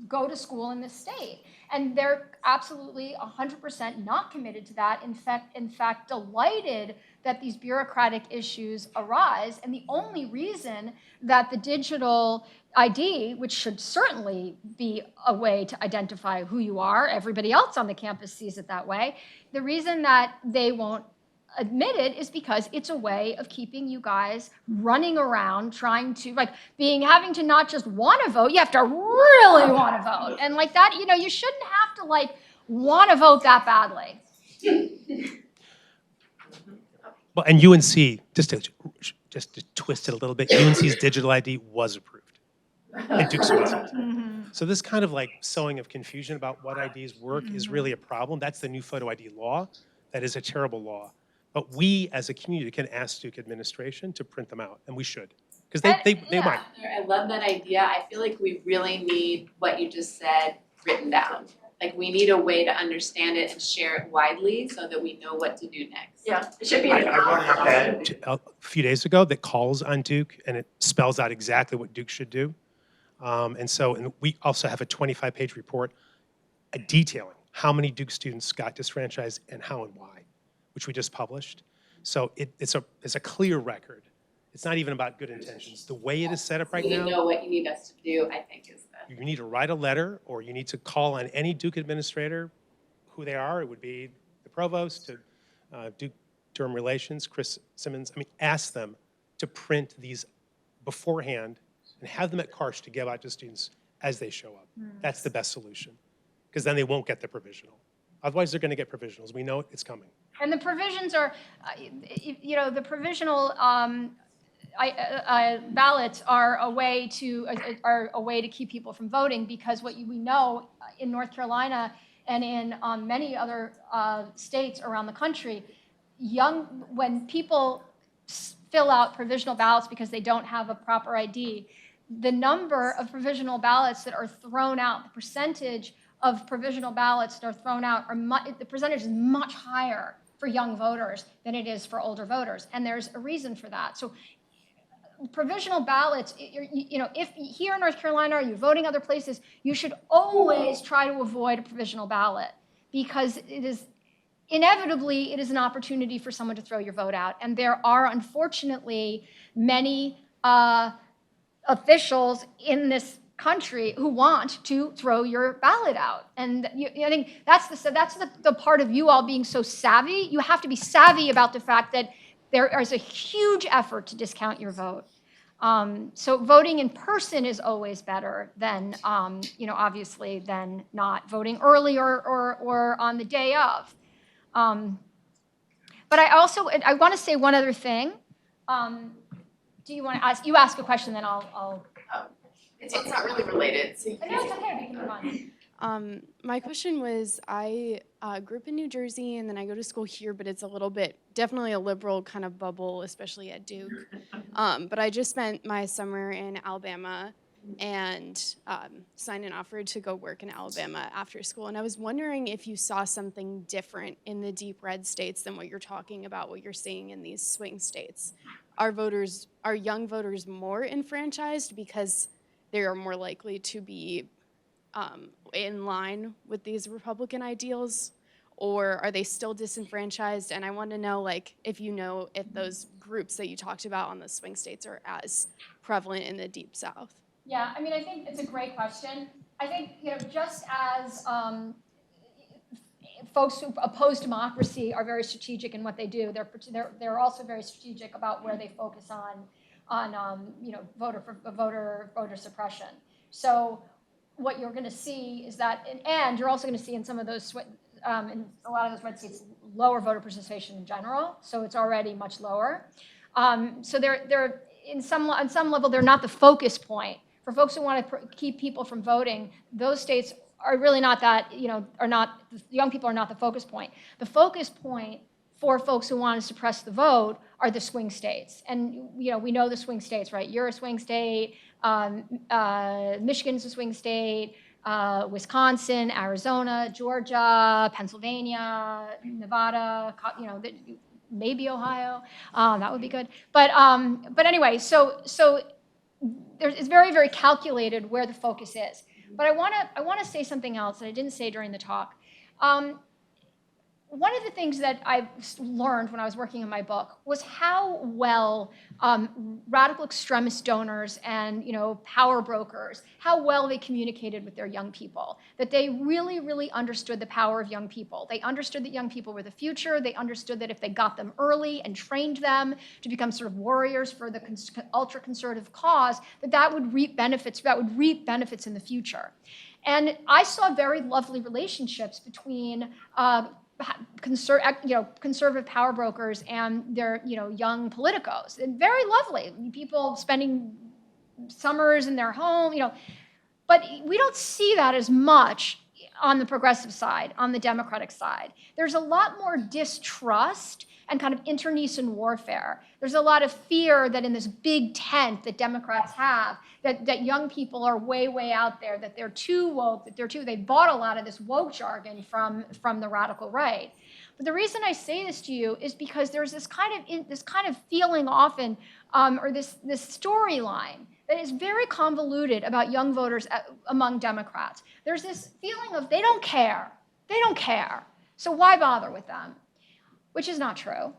go to school in this state. And they're absolutely 100% not committed to that. In fact, delighted that these bureaucratic issues arise. And the only reason that the digital ID, which should certainly be a way to identify who you are, everybody else on the campus sees it that way, the reason that they won't admit it is because it's a way of keeping you guys running around trying to having to not just want to vote, you have to really want to vote. And like that, you shouldn't have to want to vote that badly. Well, and UNC, just to twist it a little bit, UNC's digital ID was approved. and Duke's wasn't. So this kind of like sowing of confusion about what IDs work is really a problem. That's the new photo ID law. That is a terrible law. But we as a community can ask Duke administration to print them out, and we should. Because they Yeah. might. I love that idea. I feel like we really need what you just said written down. Like, we need a way to understand it and share it widely so that we know what to do next. Yeah, it should be. I wrote an op-ed a few days ago that calls on Duke, and it spells out exactly what Duke should do. And we also have a 25-page report detailing how many Duke students got disfranchised and how and why, which we just published. So it's a clear record. It's not even about good intentions. The way it is set up right You now, know what you need us to do, I think, is the. you need to write a letter, or you need to call on any Duke administrator, who they are. It would be the provost, to Duke Durham Relations, Chris Simmons. I mean, ask them to print these beforehand and have them at Karsh to give out to students as they show up. That's the best solution, because then they won't get the provisional. Otherwise, they're going to get provisionals. We know it's coming. And the provisions are, the provisional ballots are a way to keep people from voting, because we know in North Carolina and in many other states around the country, when people fill out provisional ballots because they don't have a proper ID, the number of provisional ballots that are thrown out, the percentage of provisional ballots that are thrown out, the percentage is much higher for young voters than it is for older voters, and there's a reason for that. So provisional ballots, if here in North Carolina or you're voting other places, you should always try to avoid a provisional ballot, because it is an opportunity for someone to throw your vote out. And there are, unfortunately, many officials in this country who want to throw your ballot out. And I think that's the part of you all being so savvy. You have to be savvy about the fact that there is a huge effort to discount your vote. So voting in person is always better than, obviously, than not voting early or on the day of. But I want to say one other thing. Do you want to ask? You ask a question, then I'll. It's not really related, so. No, it's okay. We can move on. My question was, I grew up in New Jersey, and then I go to school here, but it's definitely a liberal kind of bubble, especially at Duke. But I just spent my summer in Alabama and signed an offer to go work in Alabama after school. And I was wondering if you saw something different in the deep red states than what you're talking about, what you're seeing in these swing states. Are young voters more enfranchised because they are more likely to be in line with these Republican ideals, or are they still disenfranchised? And I want to know, if those groups that you talked about on the swing states are as prevalent in the Deep South. Yeah, I mean, I think it's a great question. I think, just as folks who oppose democracy are very strategic in what they do, they're also very strategic about where they focus on voter suppression. So what you're going to see is that, and you're also going to see in some of those, in a lot of those red states, lower voter participation in general. So it's already much lower. So they're on some level, they're not the focus point. For folks who want to keep people from voting, those states are really not that, young people are not the focus point. The focus point for folks who want to suppress the vote are the swing states. And, we know the swing states, right? You're a swing state, Michigan's a swing state, Wisconsin, Arizona, Georgia, Pennsylvania, Nevada, maybe Ohio. That would be good. But anyway, so it's very, very calculated where the focus is. But I want to say something else that I didn't say during the talk. One of the things that I learned when I was working on my book was how well radical extremist donors and power brokers, how well they communicated with their young people, that they really, really understood the power of young people. They understood that young people were the future. They understood that if they got them early and trained them to become sort of warriors for the ultra-conservative cause, that would reap benefits. That would reap benefits in the future. And I saw very lovely relationships between conservative power brokers and their young politicos, and very lovely people spending summers in their home, but we don't see that as much on the progressive side, on the Democratic side. There's a lot more distrust and kind of internecine warfare. There's a lot of fear that in this big tent that Democrats have, that young people are way, way out there, that they're too woke, they bought a lot of this woke jargon from the radical right. But the reason I say this to you is because there's this kind of feeling often, or this storyline that is very convoluted about young voters among Democrats. There's this feeling of they don't care. They don't care. So why bother with them? Which is not true.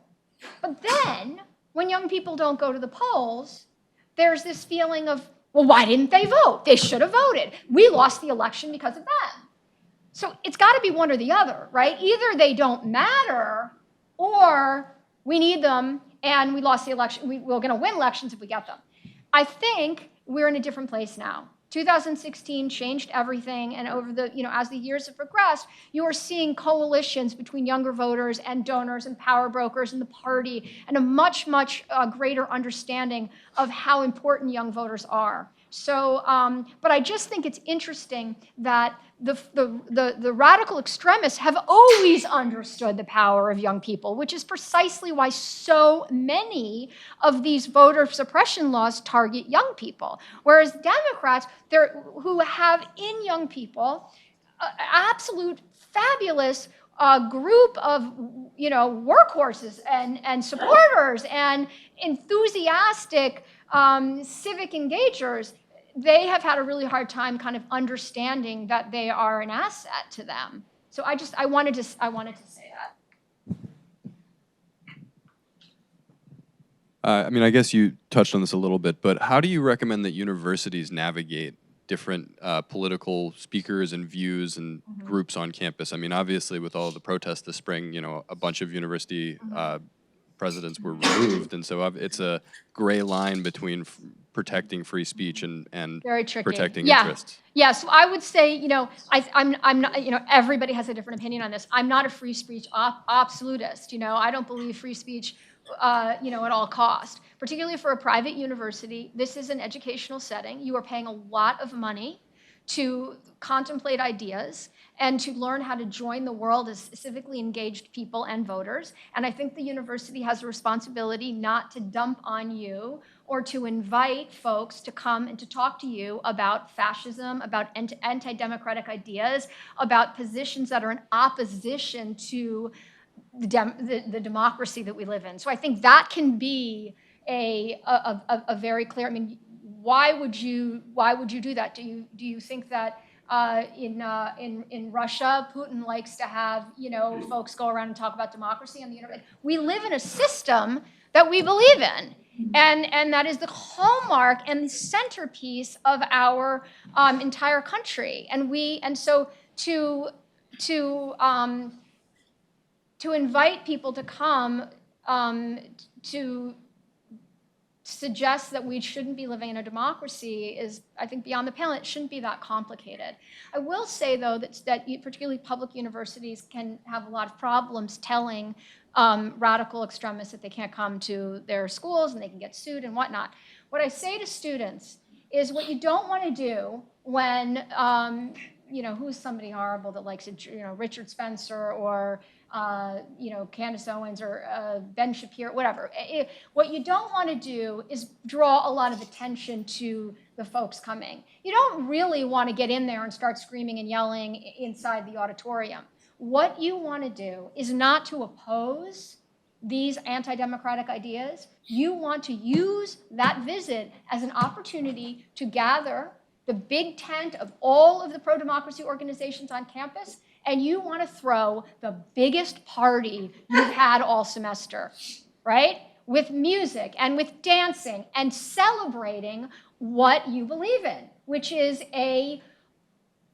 But then, when young people don't go to the polls, there's this feeling of, well, why didn't they vote? They should have voted. We lost the election because of them. So it's got to be one or the other, right? Either they don't matter, or we need them and we lost the election. We're going to win elections if we get them. I think we're in a different place now. 2016 changed everything, and over the, as the years have progressed, you are seeing coalitions between younger voters and donors and power brokers in the party, and a much, much greater understanding of how important young voters are. So, but I just think it's interesting that the radical extremists have always understood the power of young people, which is precisely why so many of these voter suppression laws target young people. Whereas Democrats, who have in young people absolute fabulous group of workhorses and supporters and enthusiastic civic engagers, they have had a really hard time kind of understanding that they are an asset to them. So I wanted to say that. I guess you touched on this a little bit, but how do you recommend that universities navigate different political speakers and views and groups on campus? Obviously, with all the protests this spring, a bunch of university presidents were removed, and so it's a gray line between protecting free speech and Very tricky. protecting interests. Yeah, so I would say, I'm not, everybody has a different opinion on this. I'm not a free speech absolutist. I don't believe free speech, at all cost. Particularly for a private university, this is an educational setting. You are paying a lot of money to contemplate ideas and to learn how to join the world as civically engaged people and voters. And I think the university has a responsibility not to dump on you or to invite folks to come and to talk to you about fascism, about anti-democratic ideas, about positions that are in opposition to the democracy that we live in. So I think that can be a very clear, why would you do that? Do you think that in Russia, Putin likes to have folks go around and talk about democracy on the internet? We live in a system that we believe in, and that is the hallmark and the centerpiece of our entire country. And so to invite people to come to suggest that we shouldn't be living in a democracy is, I think, beyond the pale. It shouldn't be that complicated. I will say, though, that particularly public universities can have a lot of problems telling radical extremists that they can't come to their schools and they can get sued and whatnot. What I say to students is what you don't want to do when, who's somebody horrible that likes it, Richard Spencer or Candace Owens or Ben Shapiro, whatever. What you don't want to do is draw a lot of attention to the folks coming. You don't really want to get in there and start screaming and yelling inside the auditorium. What you want to do is not to oppose these anti-democratic ideas. You want to use that visit as an opportunity to gather the big tent of all of the pro-democracy organizations on campus, and you want to throw the biggest party you've had all semester, right? With music and with dancing and celebrating what you believe in, which is a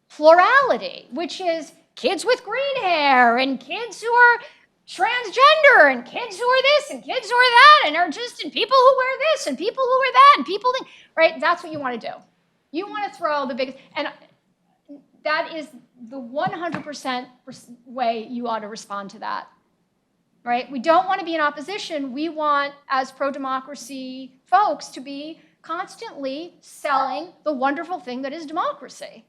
plurality, which is kids with green hair and kids who are transgender and kids who are this and kids who are that and and people who wear this and people who wear that and people, right? That's what you want to do. You want to throw the biggest, and that is the 100% way you ought to respond to that, right? We don't want to be in opposition. We want, as pro-democracy folks, to be constantly selling the wonderful thing that is democracy.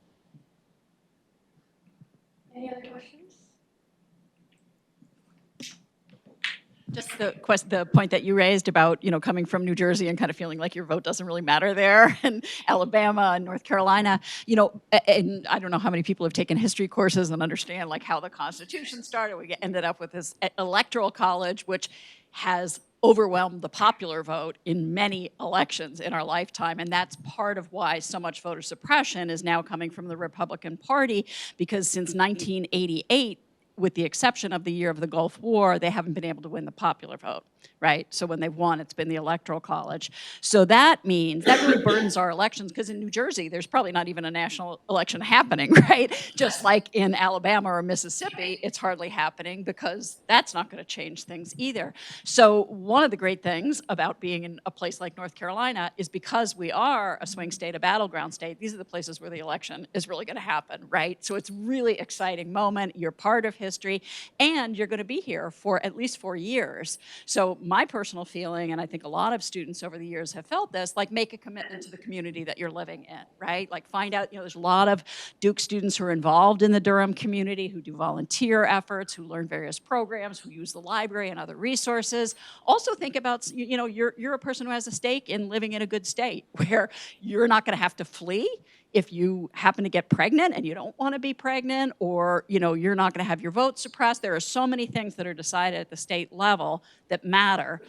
Any other questions? Just the point that you raised about, coming from New Jersey and kind of feeling like your vote doesn't really matter there, and Alabama and North Carolina, and I don't know how many people have taken history courses and understand like how the Constitution started. We ended up with this electoral college, which has overwhelmed the popular vote in many elections in our lifetime. And that's part of why so much voter suppression is now coming from the Republican Party, because since 1988, with the exception of the year of the Gulf War, they haven't been able to win the popular vote, right? So when they've won, it's been the Electoral College. So that means, that really burdens our elections, because in New Jersey, there's probably not even a national election happening, right? Just like in Alabama or Mississippi, it's hardly happening, because that's not going to change things either. So one of the great things about being in a place like North Carolina is because we are a swing state, a battleground state, these are the places where the election is really going to happen, right? So it's a really exciting moment. You're part of history, and you're going to be here for at least 4 years. So my personal feeling, and I think a lot of students over the years have felt this, like make a commitment to the community that you're living in, right? Like find out, there's a lot of Duke students who are involved in the Durham community, who do volunteer efforts, who learn various programs, who use the library and other resources. Also think about, you're a person who has a stake in living in a good state where you're not going to have to flee if you happen to get pregnant and you don't want to be pregnant, or you're not going to have your vote suppressed. There are so many things that are decided at the state level that matter.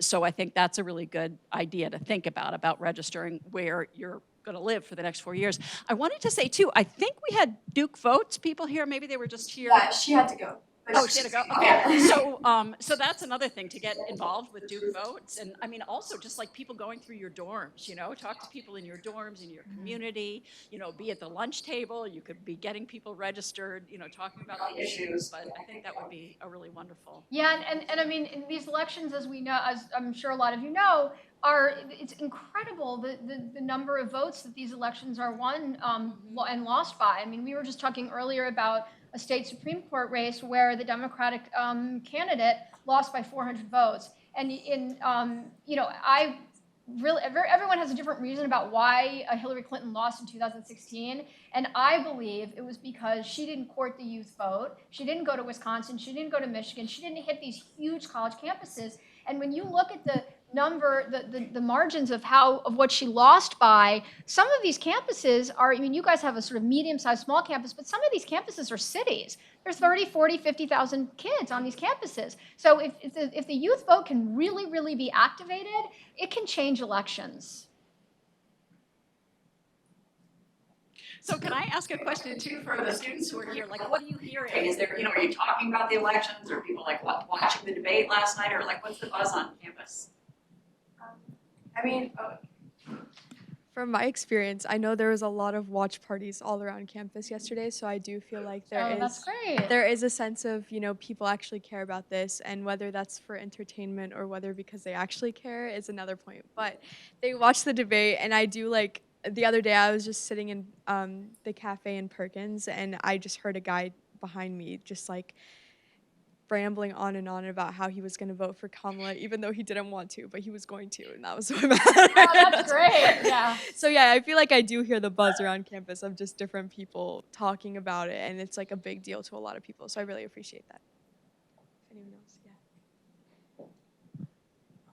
So I think that's a really good idea to think about registering where you're going to live for the next 4 years. I wanted to say too, I think we had Duke votes people here. Maybe they were just here. Yeah, she had to go. But Oh, she had to go. Okay. So that's another thing, to get involved with Duke votes, and I mean also just like people going through your dorms. Talk to people in your dorms, in your community. Be at the lunch table. You could be getting people registered. Talking about the issues. But I think that would be a really wonderful. Yeah, and I mean, in these elections, as we know, as I'm sure a lot of you know, it's incredible the number of votes that these elections are won and lost by. I mean, we were just talking earlier about a state Supreme Court race where the Democratic candidate lost by 400 votes. And everyone has a different reason about why Hillary Clinton lost in 2016. And I believe it was because she didn't court the youth vote. She didn't go to Wisconsin. She didn't go to Michigan. She didn't hit these huge college campuses. And when you look at the number, the margins of what she lost by, some of these campuses are, I mean, you guys have a sort of medium-sized small campus, but some of these campuses are cities. There's 30, 40, 50,000 kids on these campuses. So if the youth vote can really, really be activated, it can change elections. So can I ask a question too for the students who are here? Like, what are you hearing? Is there, are you talking about the elections, or people like watching the debate last night, or like what's the buzz on campus? I mean, From my experience, I know there was a lot of watch parties all around campus yesterday, so I do feel like That's great. there is a sense of, people actually care about this, and whether that's for entertainment or whether because they actually care is another point. But they watched the debate, and I do the other day I was just sitting in the cafe in Perkins, and I just heard a guy behind me just rambling on and on about how he was going to vote for Kamala, even though he didn't want to, but he was going to, and that was what mattered. Oh, that's great. Yeah. So yeah, I feel like I do hear the buzz around campus of just different people talking about it, and it's like a big deal to a lot of people. So I really appreciate that. If anyone else,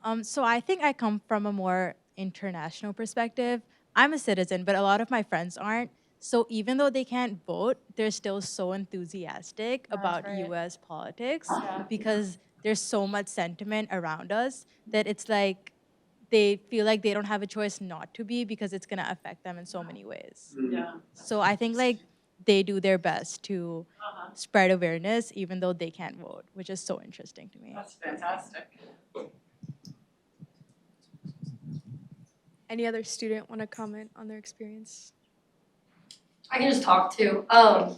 yeah. So I think I come from a more international perspective. I'm a citizen, but a lot of my friends aren't. So even though they can't vote, they're still so enthusiastic about right. US politics Yeah. because there's so much sentiment around us that it's like they feel like they don't have a choice not to be, because it's gonna affect them in so many ways. Yeah. So I think they do their best to spread awareness even though they can't vote, which is so interesting to me. That's fantastic. Any other student want to comment on their experience? I can just talk too. I'm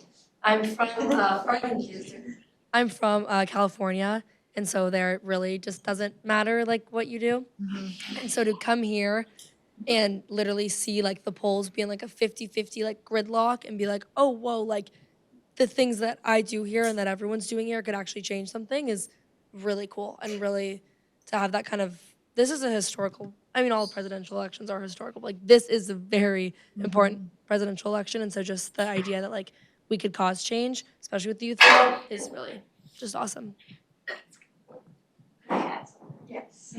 from California, and so there really just doesn't matter what you do. And so to come here and literally see the polls being a 50-50 gridlock, and be like, oh whoa, the things that I do here and that everyone's doing here could actually change something, is really cool. And really to have that kind of, this is a historical I mean, all presidential elections are historical. But, like, this is a very important presidential election. And so just the idea that, like, we could cause change, especially with the youth vote, is really just awesome. Yes.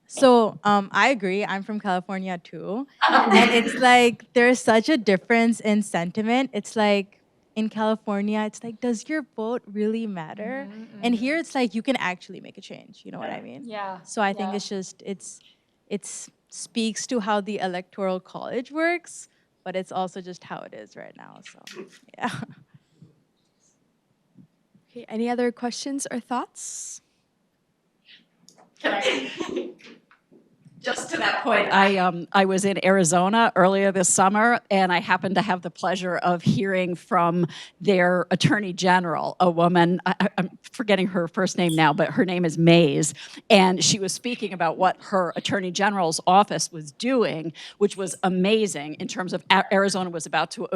So I agree. I'm from California too. And it's like there's such a difference in sentiment. It's like in California, it's like, does your vote really matter? And here it's like you can actually make a change. You know what I mean? Yeah. So I think it's just it's speaks to how the electoral college works, but it's also just how it is right now. So yeah. Okay, any other questions or thoughts? Just to that point, I was in Arizona earlier this summer, and I happened to have the pleasure of hearing from their attorney general, a woman, I'm forgetting her first name now, but her name is Mays, and she was speaking about what her attorney general's office was doing, which was amazing in terms of Arizona was about to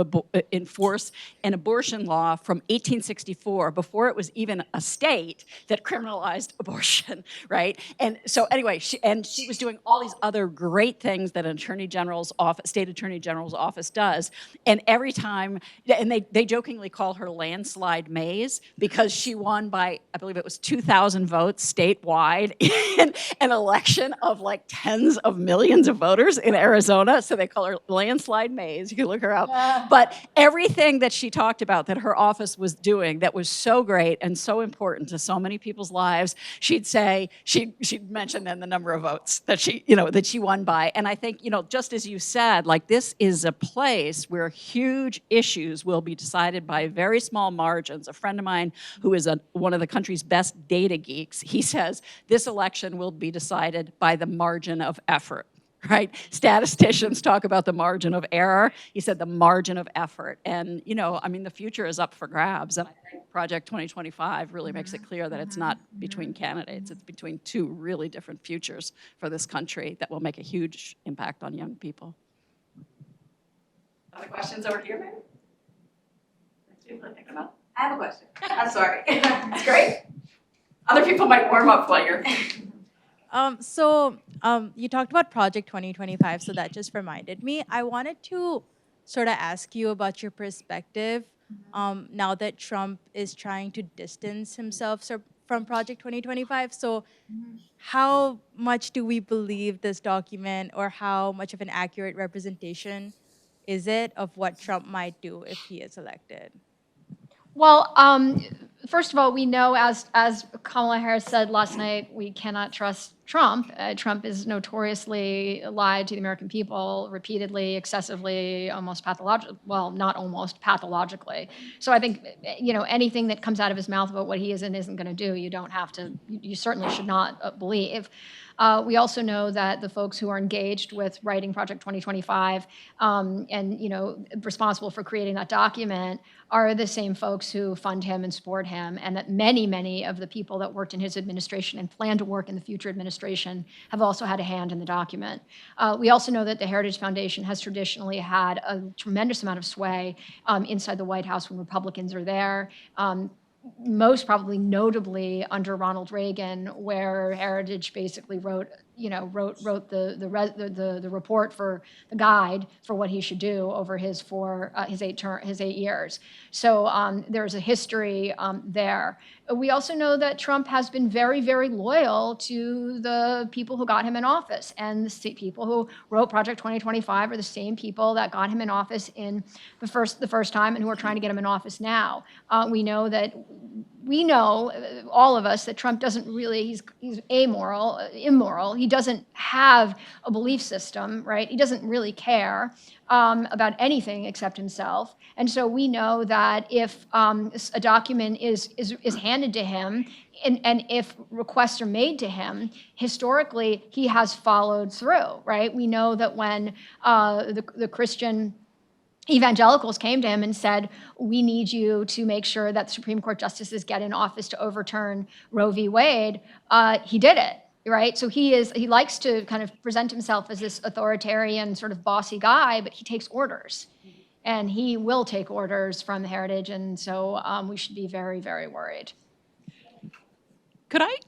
enforce an abortion law from 1864, before it was even a state that criminalized abortion, right? And so anyway, she was doing all these other great things that an attorney general's office, state attorney general's office does. And every time, and they jokingly call her Landslide Mays because she won by, I believe it was 2,000 votes statewide in an election of like tens of millions of voters in Arizona. So they call her Landslide Mays. You can look her up. But everything that she talked about that her office was doing that was so great and so important to so many people's lives, she'd say, she'd mention then the number of votes that that she won by. And I think, just as you said, like this is a place where huge issues will be decided by very small margins. A friend of mine who is one of the country's best data geeks, he says this election will be decided by the margin of effort. Right? Statisticians talk about the margin of error. He said the margin of effort. And, the future is up for grabs. And I think Project 2025 really makes it clear that it's not between candidates. It's between two really different futures for this country that will make a huge impact on young people. Other questions over here, maybe? People are thinking about. I have a question. I'm sorry. It's great. Other people might warm up while you're. You talked about Project 2025, so that just reminded me. I wanted to sort of ask you about your perspective now that Trump is trying to distance himself from Project 2025. So how much do we believe this document, or how much of an accurate representation is it of what Trump might do if he is elected? Well, first of all, we know, as Kamala Harris said last night, we cannot trust Trump. Trump is notoriously lied to the American people repeatedly, excessively, almost pathologically. Well, not almost, pathologically. So I think, anything that comes out of his mouth about what he is and isn't going to do, you certainly should not believe. We also know that the folks who are engaged with writing Project 2025 and responsible for creating that document are the same folks who fund him and support him, and that many, many of the people that worked in his administration and plan to work in the future administration have also had a hand in the document. We also know that the Heritage Foundation has traditionally had a tremendous amount of sway inside the White House when Republicans are there. Most probably notably under Ronald Reagan, where Heritage basically wrote the report for the guide for what he should do over his 8 years. So there's a history there. We also know that Trump has been very, very loyal to the people who got him in office, and the people who wrote Project 2025 are the same people that got him in office in the first time and who are trying to get him in office now. We know, all of us, that Trump doesn't really, he's immoral. He doesn't have a belief system, right? He doesn't really care about anything except himself. And so we know that if a document is handed to him, and if requests are made to him, historically, he has followed through, right? We know that when the Christian evangelicals came to him and said, we need you to make sure that Supreme Court justices get in office to overturn Roe v. Wade, he did it, right? So he likes to kind of present himself as this authoritarian sort of bossy guy, but he takes orders. And he will take orders from the Heritage, and so we should be very, very worried. Could I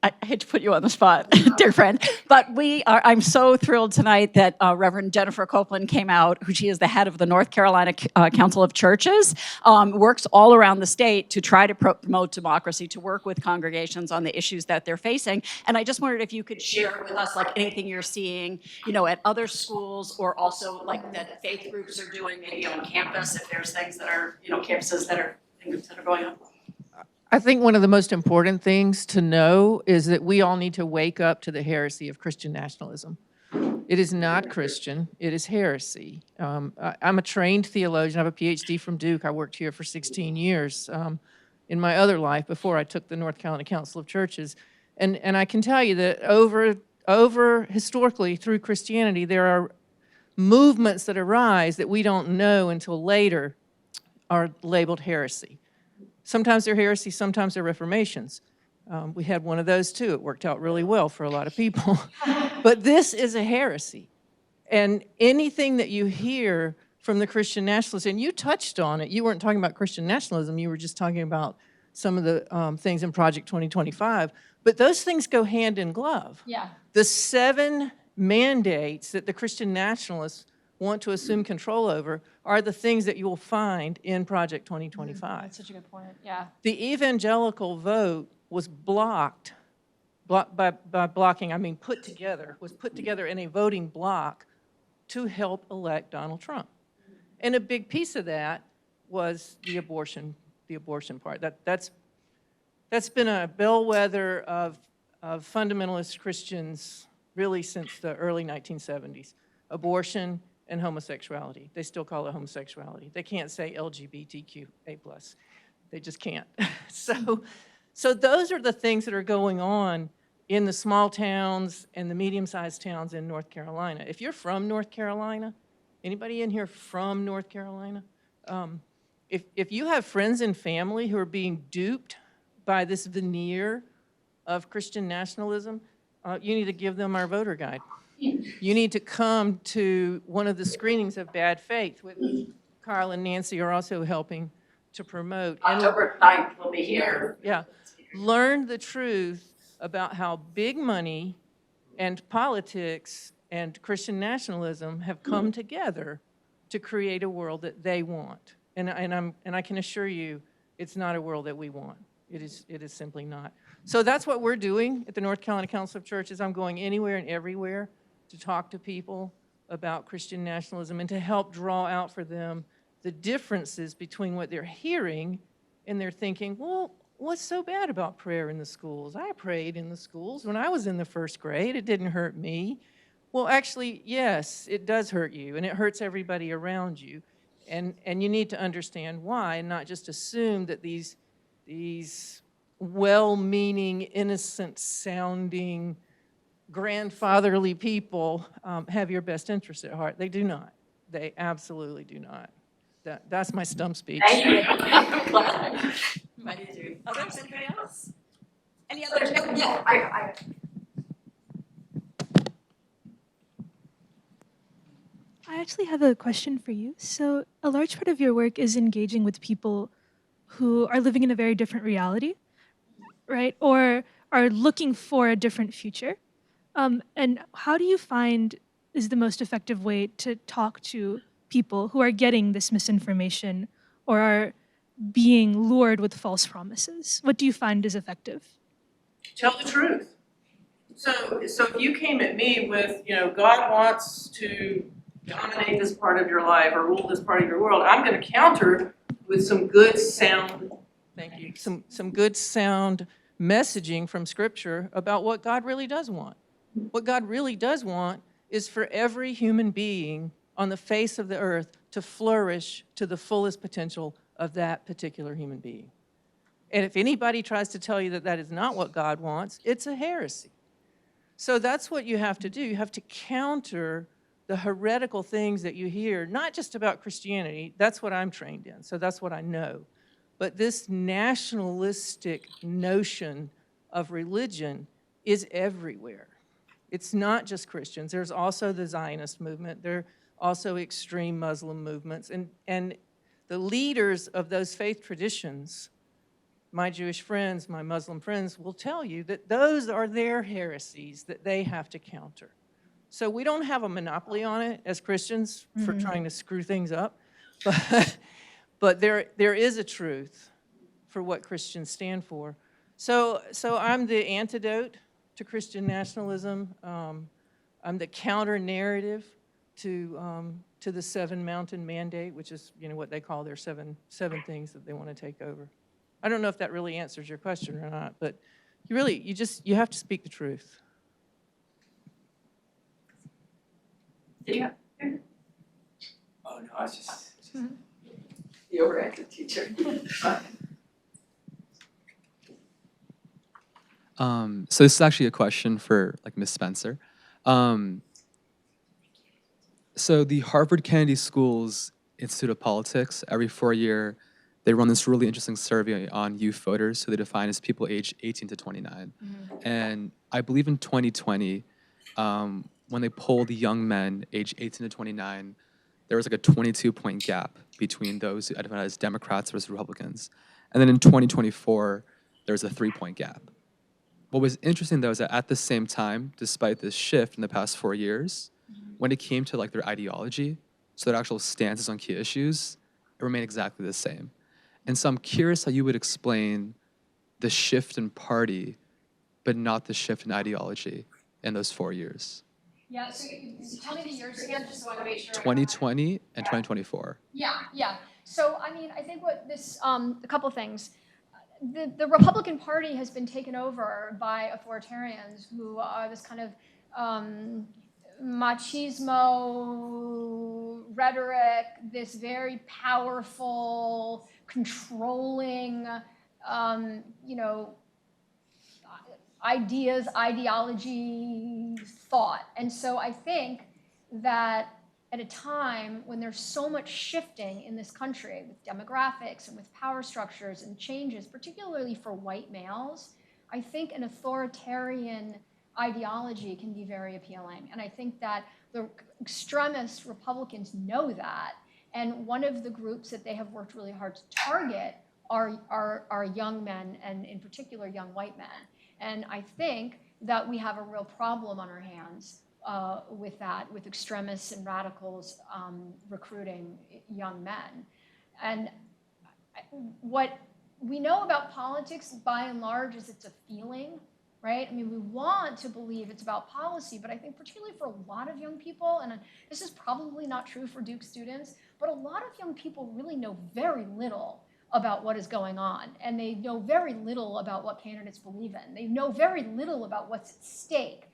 I hate to put you on the spot, dear friend, but I'm so thrilled tonight that Reverend Jennifer Copeland came out, who she is the head of the North Carolina Council of Churches, works all around the state to try to promote democracy, to work with congregations on the issues that they're facing. And I just wondered if you could share with us like anything you're seeing, at other schools, or also like that faith groups are doing maybe on campus, if there's things that are, campuses that are going on. I think one of the most important things to know is that we all need to wake up to the heresy of Christian nationalism. It is not Christian, it is heresy. I'm a trained theologian, I have a PhD from Duke. I worked here for 16 years in my other life before I took the North Carolina Council of Churches. And I can tell you that over historically through Christianity, there are movements that arise that we don't know until later are labeled heresy. Sometimes they're heresy, sometimes they're reformations. We had one of those too. It worked out really well for a lot of people. But this is a heresy. And anything that you hear from the Christian nationalists, and you touched on it, you weren't talking about Christian nationalism, you were just talking about some of the things in Project 2025, but those things go hand in glove. Yeah. The 7 mandates that the Christian nationalists want to assume control over are the things that you will find in Project 2025. That's such a good point, yeah. The evangelical vote was blocked by blocking, I mean put together in a voting block to help elect Donald Trump. And a big piece of that was the abortion part. That's been a bellwether of fundamentalist Christians really since the early 1970s. Abortion and homosexuality. They still call it homosexuality. They can't say LGBTQA+. They just can't. So those are the things that are going on in the small towns and the medium-sized towns in North Carolina. If you're from North Carolina, anybody in here from North Carolina? If you have friends and family who are being duped by this veneer of Christian nationalism, you need to give them our voter guide. You need to come to one of the screenings of Bad Faith, which Carl and Nancy are also helping to promote. October 9th will be here. Yeah. Learn the truth about how big money and politics and Christian nationalism have come together to create a world that they want. And I can assure you, it's not a world that we want. It is simply not. So that's what we're doing at the North Carolina Council of Churches. I'm going anywhere and everywhere to talk to people about Christian nationalism and to help draw out for them the differences between what they're hearing and they're thinking, well, what's so bad about prayer in the schools? I prayed in the schools when I was in the first grade. It didn't hurt me. Well, actually, yes, it does hurt you, and it hurts everybody around you. And you need to understand why, and not just assume that these well-meaning, innocent-sounding, grandfatherly people have your best interest at heart. They do not. They absolutely do not. That's my stump speech. Thank you. Others, anybody else? Any others? Yeah, I actually have a question for you. So a large part of your work is engaging with people who are living in a very different reality, right? Or are looking for a different future. And how do you find is the most effective way to talk to people who are getting this misinformation or are being lured with false promises? What do you find is effective? Tell the truth. So if you came at me with, God wants to dominate this part of your life or rule this part of your world, I'm going to counter with some good sound, thank you, some good sound messaging from Scripture about what God really does want. What God really does want is for every human being on the face of the earth to flourish to the fullest potential of that particular human being. And if anybody tries to tell you that that is not what God wants, it's a heresy. So that's what you have to do. You have to counter the heretical things that you hear, not just about Christianity. That's what I'm trained in, so that's what I know. But this nationalistic notion of religion is everywhere. It's not just Christians. There's also the Zionist movement. There are also extreme Muslim movements. And the leaders of those faith traditions my Jewish friends, my Muslim friends will tell you that those are their heresies that they have to counter. So we don't have a monopoly on it as Christians for trying to screw things up, but there is a truth for what Christians stand for. So I'm the antidote to Christian nationalism. I'm the counter narrative to the Seven Mountain Mandate, which is what they call their seven things that they want to take over. I don't know if that really answers your question or not, but you have to speak the truth. Yeah. Oh, no, I was just the overactive teacher. So this is actually a question for Ms. Spencer. So the Harvard Kennedy School's Institute of Politics, every 4 year, they run this really interesting survey on youth voters, who they define as people aged 18 to 29. And I believe in 2020, when they polled young men aged 18 to 29, there was like a 22-point gap between those who identified as Democrats versus Republicans. And then in 2024, there was a 3-point gap. What was interesting, though, is that at the same time, despite this shift in the past 4 years, when it came to their ideology, so their actual stances on key issues, it remained exactly the same. And so I'm curious how you would explain the shift in party, but not the shift in ideology in those 4 years. Yeah, so tell me the years again, just so I want to make sure. 2020 and 2024. Yeah. So, I mean, I think what this, a couple things. The Republican Party has been taken over by authoritarians who are this kind of machismo rhetoric, this very powerful, controlling, ideas, ideology, thought. And so I think that at a time when there's so much shifting in this country with demographics and with power structures and changes, particularly for white males, I think an authoritarian ideology can be very appealing. And I think that the extremist Republicans know that. And one of the groups that they have worked really hard to target are young men, and in particular young white men. And I think that we have a real problem on our hands with that, with extremists and radicals recruiting young men. And what we know about politics, by and large, is it's a feeling, right? I mean, we want to believe it's about policy, but I think particularly for a lot of young people, and this is probably not true for Duke students, but a lot of young people really know very little about what is going on, and they know very little about what candidates believe in. They know very little about what's at stake.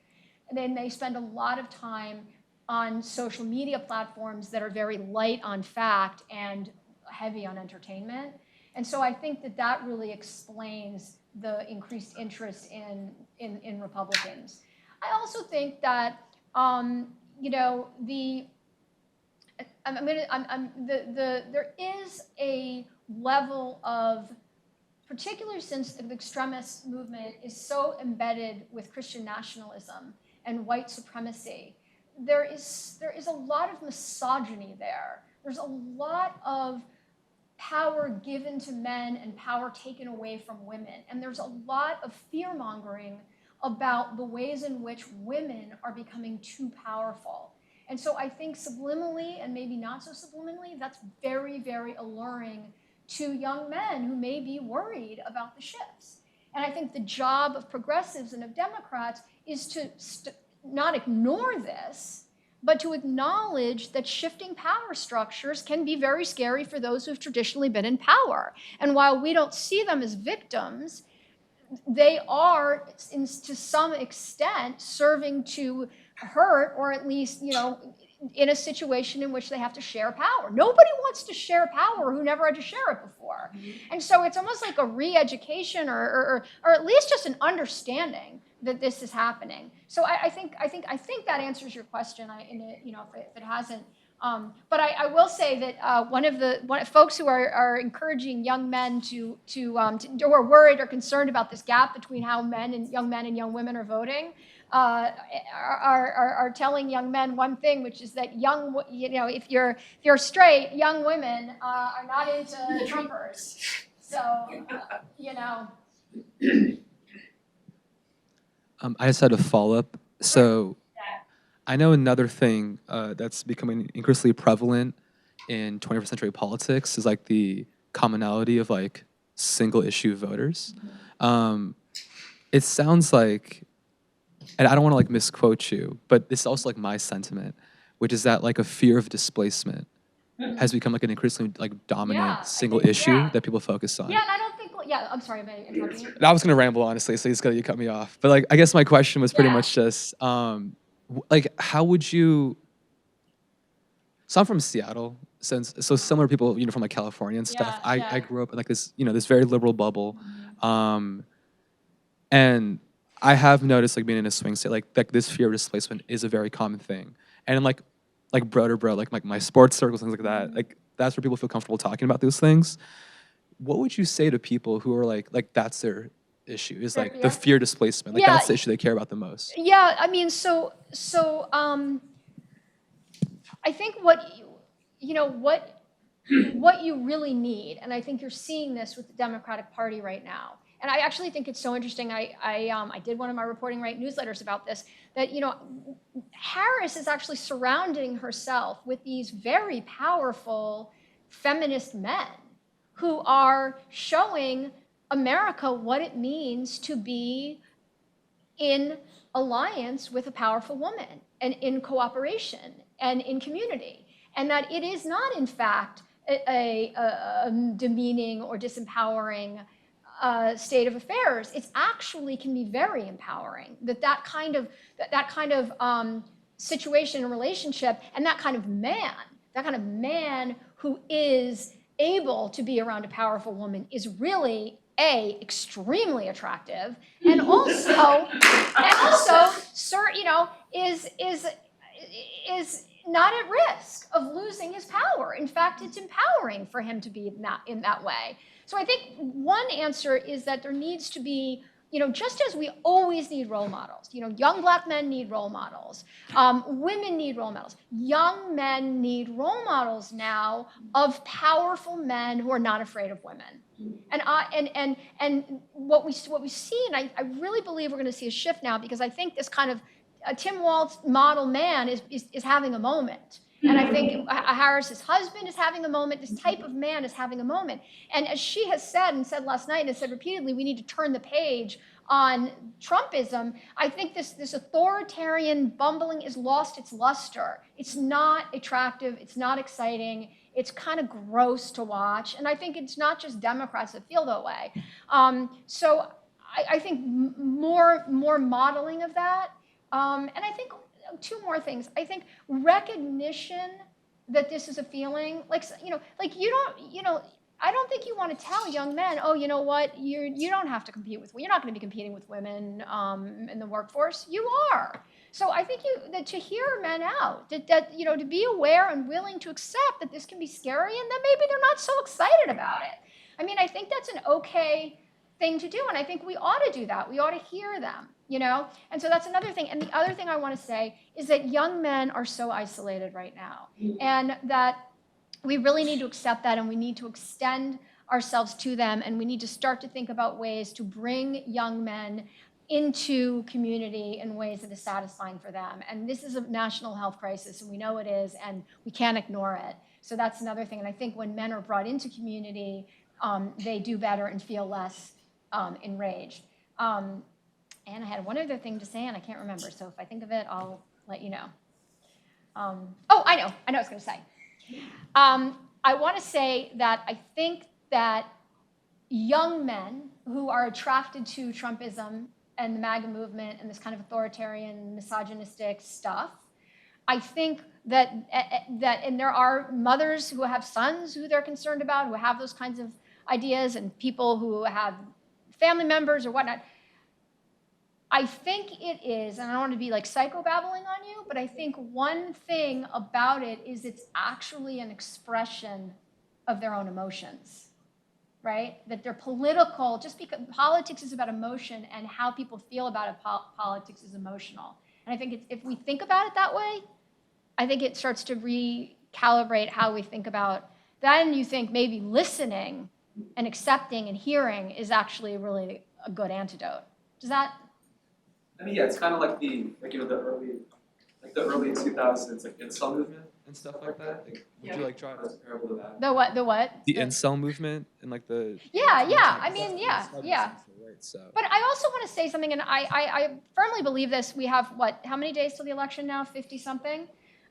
And then they spend a lot of time on social media platforms that are very light on fact and heavy on entertainment. And so I think that really explains the increased interest in Republicans. I also think that there is a level of, particularly since the extremist movement is so embedded with Christian nationalism and white supremacy, there is a lot of misogyny there. There's a lot of power given to men and power taken away from women. And there's a lot of fear-mongering about the ways in which women are becoming too powerful. And so I think subliminally, and maybe not so subliminally, that's very, very alluring to young men who may be worried about the shifts. And I think the job of progressives and of Democrats is to not ignore this, but to acknowledge that shifting power structures can be very scary for those who've traditionally been in power. And while we don't see them as victims, they are, to some extent, serving to hurt, or at least, in a situation in which they have to share power. Nobody wants to share power who never had to share it before. And so it's almost like a re-education or at least just an understanding that this is happening. So I think that answers your question. If it hasn't. But I will say that one of the folks who are encouraging young men who are worried or concerned about this gap between how young men and young women are voting are telling young men one thing, which is that if you're straight, young women are not into Trumpers. So, you know, I just had a follow-up. So I know another thing that's becoming increasingly prevalent in 21st century politics is like the commonality of like single issue voters. It sounds like, and I don't want to like misquote you, but this is also like my sentiment, which is that like a fear of displacement has become like an increasingly like dominant Yeah, I single think- issue yeah. that people focus on. yeah, and I don't think, yeah, I'm sorry, am I interrupting you? And I was gonna ramble honestly, so you cut me off. But like, I guess my question was pretty Yeah. much just, like, how would you? So I'm from Seattle, so similar people, from like California and stuff. Yeah, yeah. I grew up in like this, this very liberal bubble, and I have noticed like being in a swing state, like this fear of displacement is a very common thing, and like bro to bro, like my sports circles, things like that, like that's where people feel comfortable talking about those things. What would you say to people who are like that's their issue, is Their like the fear? fear displacement, like Yeah. that's the issue they care about the most? Yeah, I mean, I think what you really need, and I think you're seeing this with the Democratic Party right now. And I actually think it's so interesting. I did one of my Reporting Right newsletters about this, that, Harris is actually surrounding herself with these very powerful feminist men who are showing America what it means to be in alliance with a powerful woman and in cooperation and in community. And that it is not, in fact, a demeaning or disempowering state of affairs. It actually can be very empowering. That kind of situation and relationship, and that kind of man who is able to be around a powerful woman is really extremely attractive, and also, is not at risk of losing his power. In fact, it's empowering for him to be in that way. So I think one answer is that there needs to be, just as we always need role models, young Black men need role models, women need role models, young men need role models now of powerful men who are not afraid of women. And what we see, and I really believe we're going to see a shift now, because I think this kind of Tim Walz model man is having a moment. And I think Harris's husband is having a moment. This type of man is having a moment. And as she has said, and said last night, and has said repeatedly, we need to turn the page on Trumpism. I think this authoritarian bumbling has lost its luster. It's not attractive. It's not exciting. It's kind of gross to watch. And I think it's not just Democrats that feel that way. So I think more modeling of that. And I think two more things. I think recognition that this is a feeling, I don't think you want to tell young men, oh, you know what, you don't have to compete with, you're not going to be competing with women in the workforce. You are. So I think that to hear men out, that to be aware and willing to accept that this can be scary, and that maybe they're not so excited about it. I mean, I think that's an okay thing to do, and I think we ought to do that. We ought to hear them. And so that's another thing. And the other thing I want to say is that young men are so isolated right now, and that we really need to accept that, and we need to extend ourselves to them, and we need to start to think about ways to bring young men into community in ways that is satisfying for them. And this is a national health crisis, and we know it is, and we can't ignore it. So that's another thing. And I think when men are brought into community, they do better and feel less enraged. And I had one other thing to say, and I can't remember. So if I think of it, I'll let you know. I know what I was going to say. I want to say that I think that young men who are attracted to Trumpism and the MAGA movement and this kind of authoritarian, misogynistic stuff, I think that and there are mothers who have sons who they're concerned about, who have those kinds of ideas, and people who have family members or whatnot. I think it is, and I don't want to be like psychobabbling on you, but I think one thing about it is it's actually an expression of their own emotions, right? That they're political, just because politics is about emotion, and how people feel about it, politics is emotional. And I think if we think about it that way, I think it starts to recalibrate how we think about that, and you think maybe listening and accepting and hearing is actually really a good antidote. Does that? I mean, yeah, it's kind of like the early 2000s, like incel movement and stuff like that. Like, would you like draw a parallel to that? The what? The what? The incel movement and like the Yeah. I mean, yeah. Right, so. But I also want to say something, and I firmly believe this. We have, how many days till the election now? 50-something?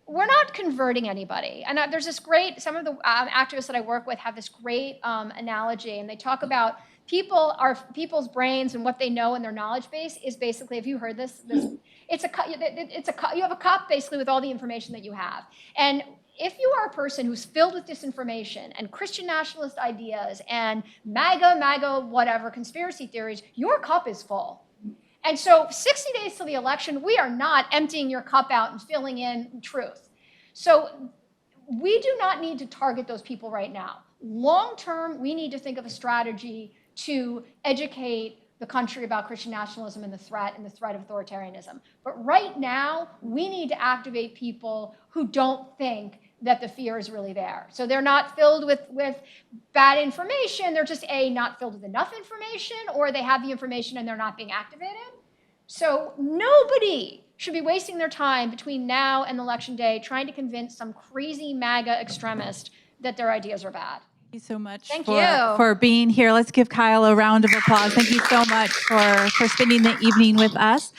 We're not converting anybody. And there's this great, some of the activists that I work with have this great analogy, and they talk about people's brains and what they know in their knowledge base is basically, have you heard this? You have a cup basically with all the information that you have. And if you are a person who's filled with disinformation and Christian nationalist ideas and MAGA, whatever, conspiracy theories, your cup is full. And so 60 days till the election, we are not emptying your cup out and filling in truth. So we do not need to target those people right now. Long term, we need to think of a strategy to educate the country about Christian nationalism and the threat of authoritarianism. But right now, we need to activate people who don't think that the fear is really there. So they're not filled with bad information, they're just not filled with enough information, or they have the information and they're not being activated. So nobody should be wasting their time between now and Election Day trying to convince some crazy MAGA extremist that their ideas are bad. Thank you so much Thank for being here. Let's give Kyle a round of applause. Thank you so much for spending the evening with us.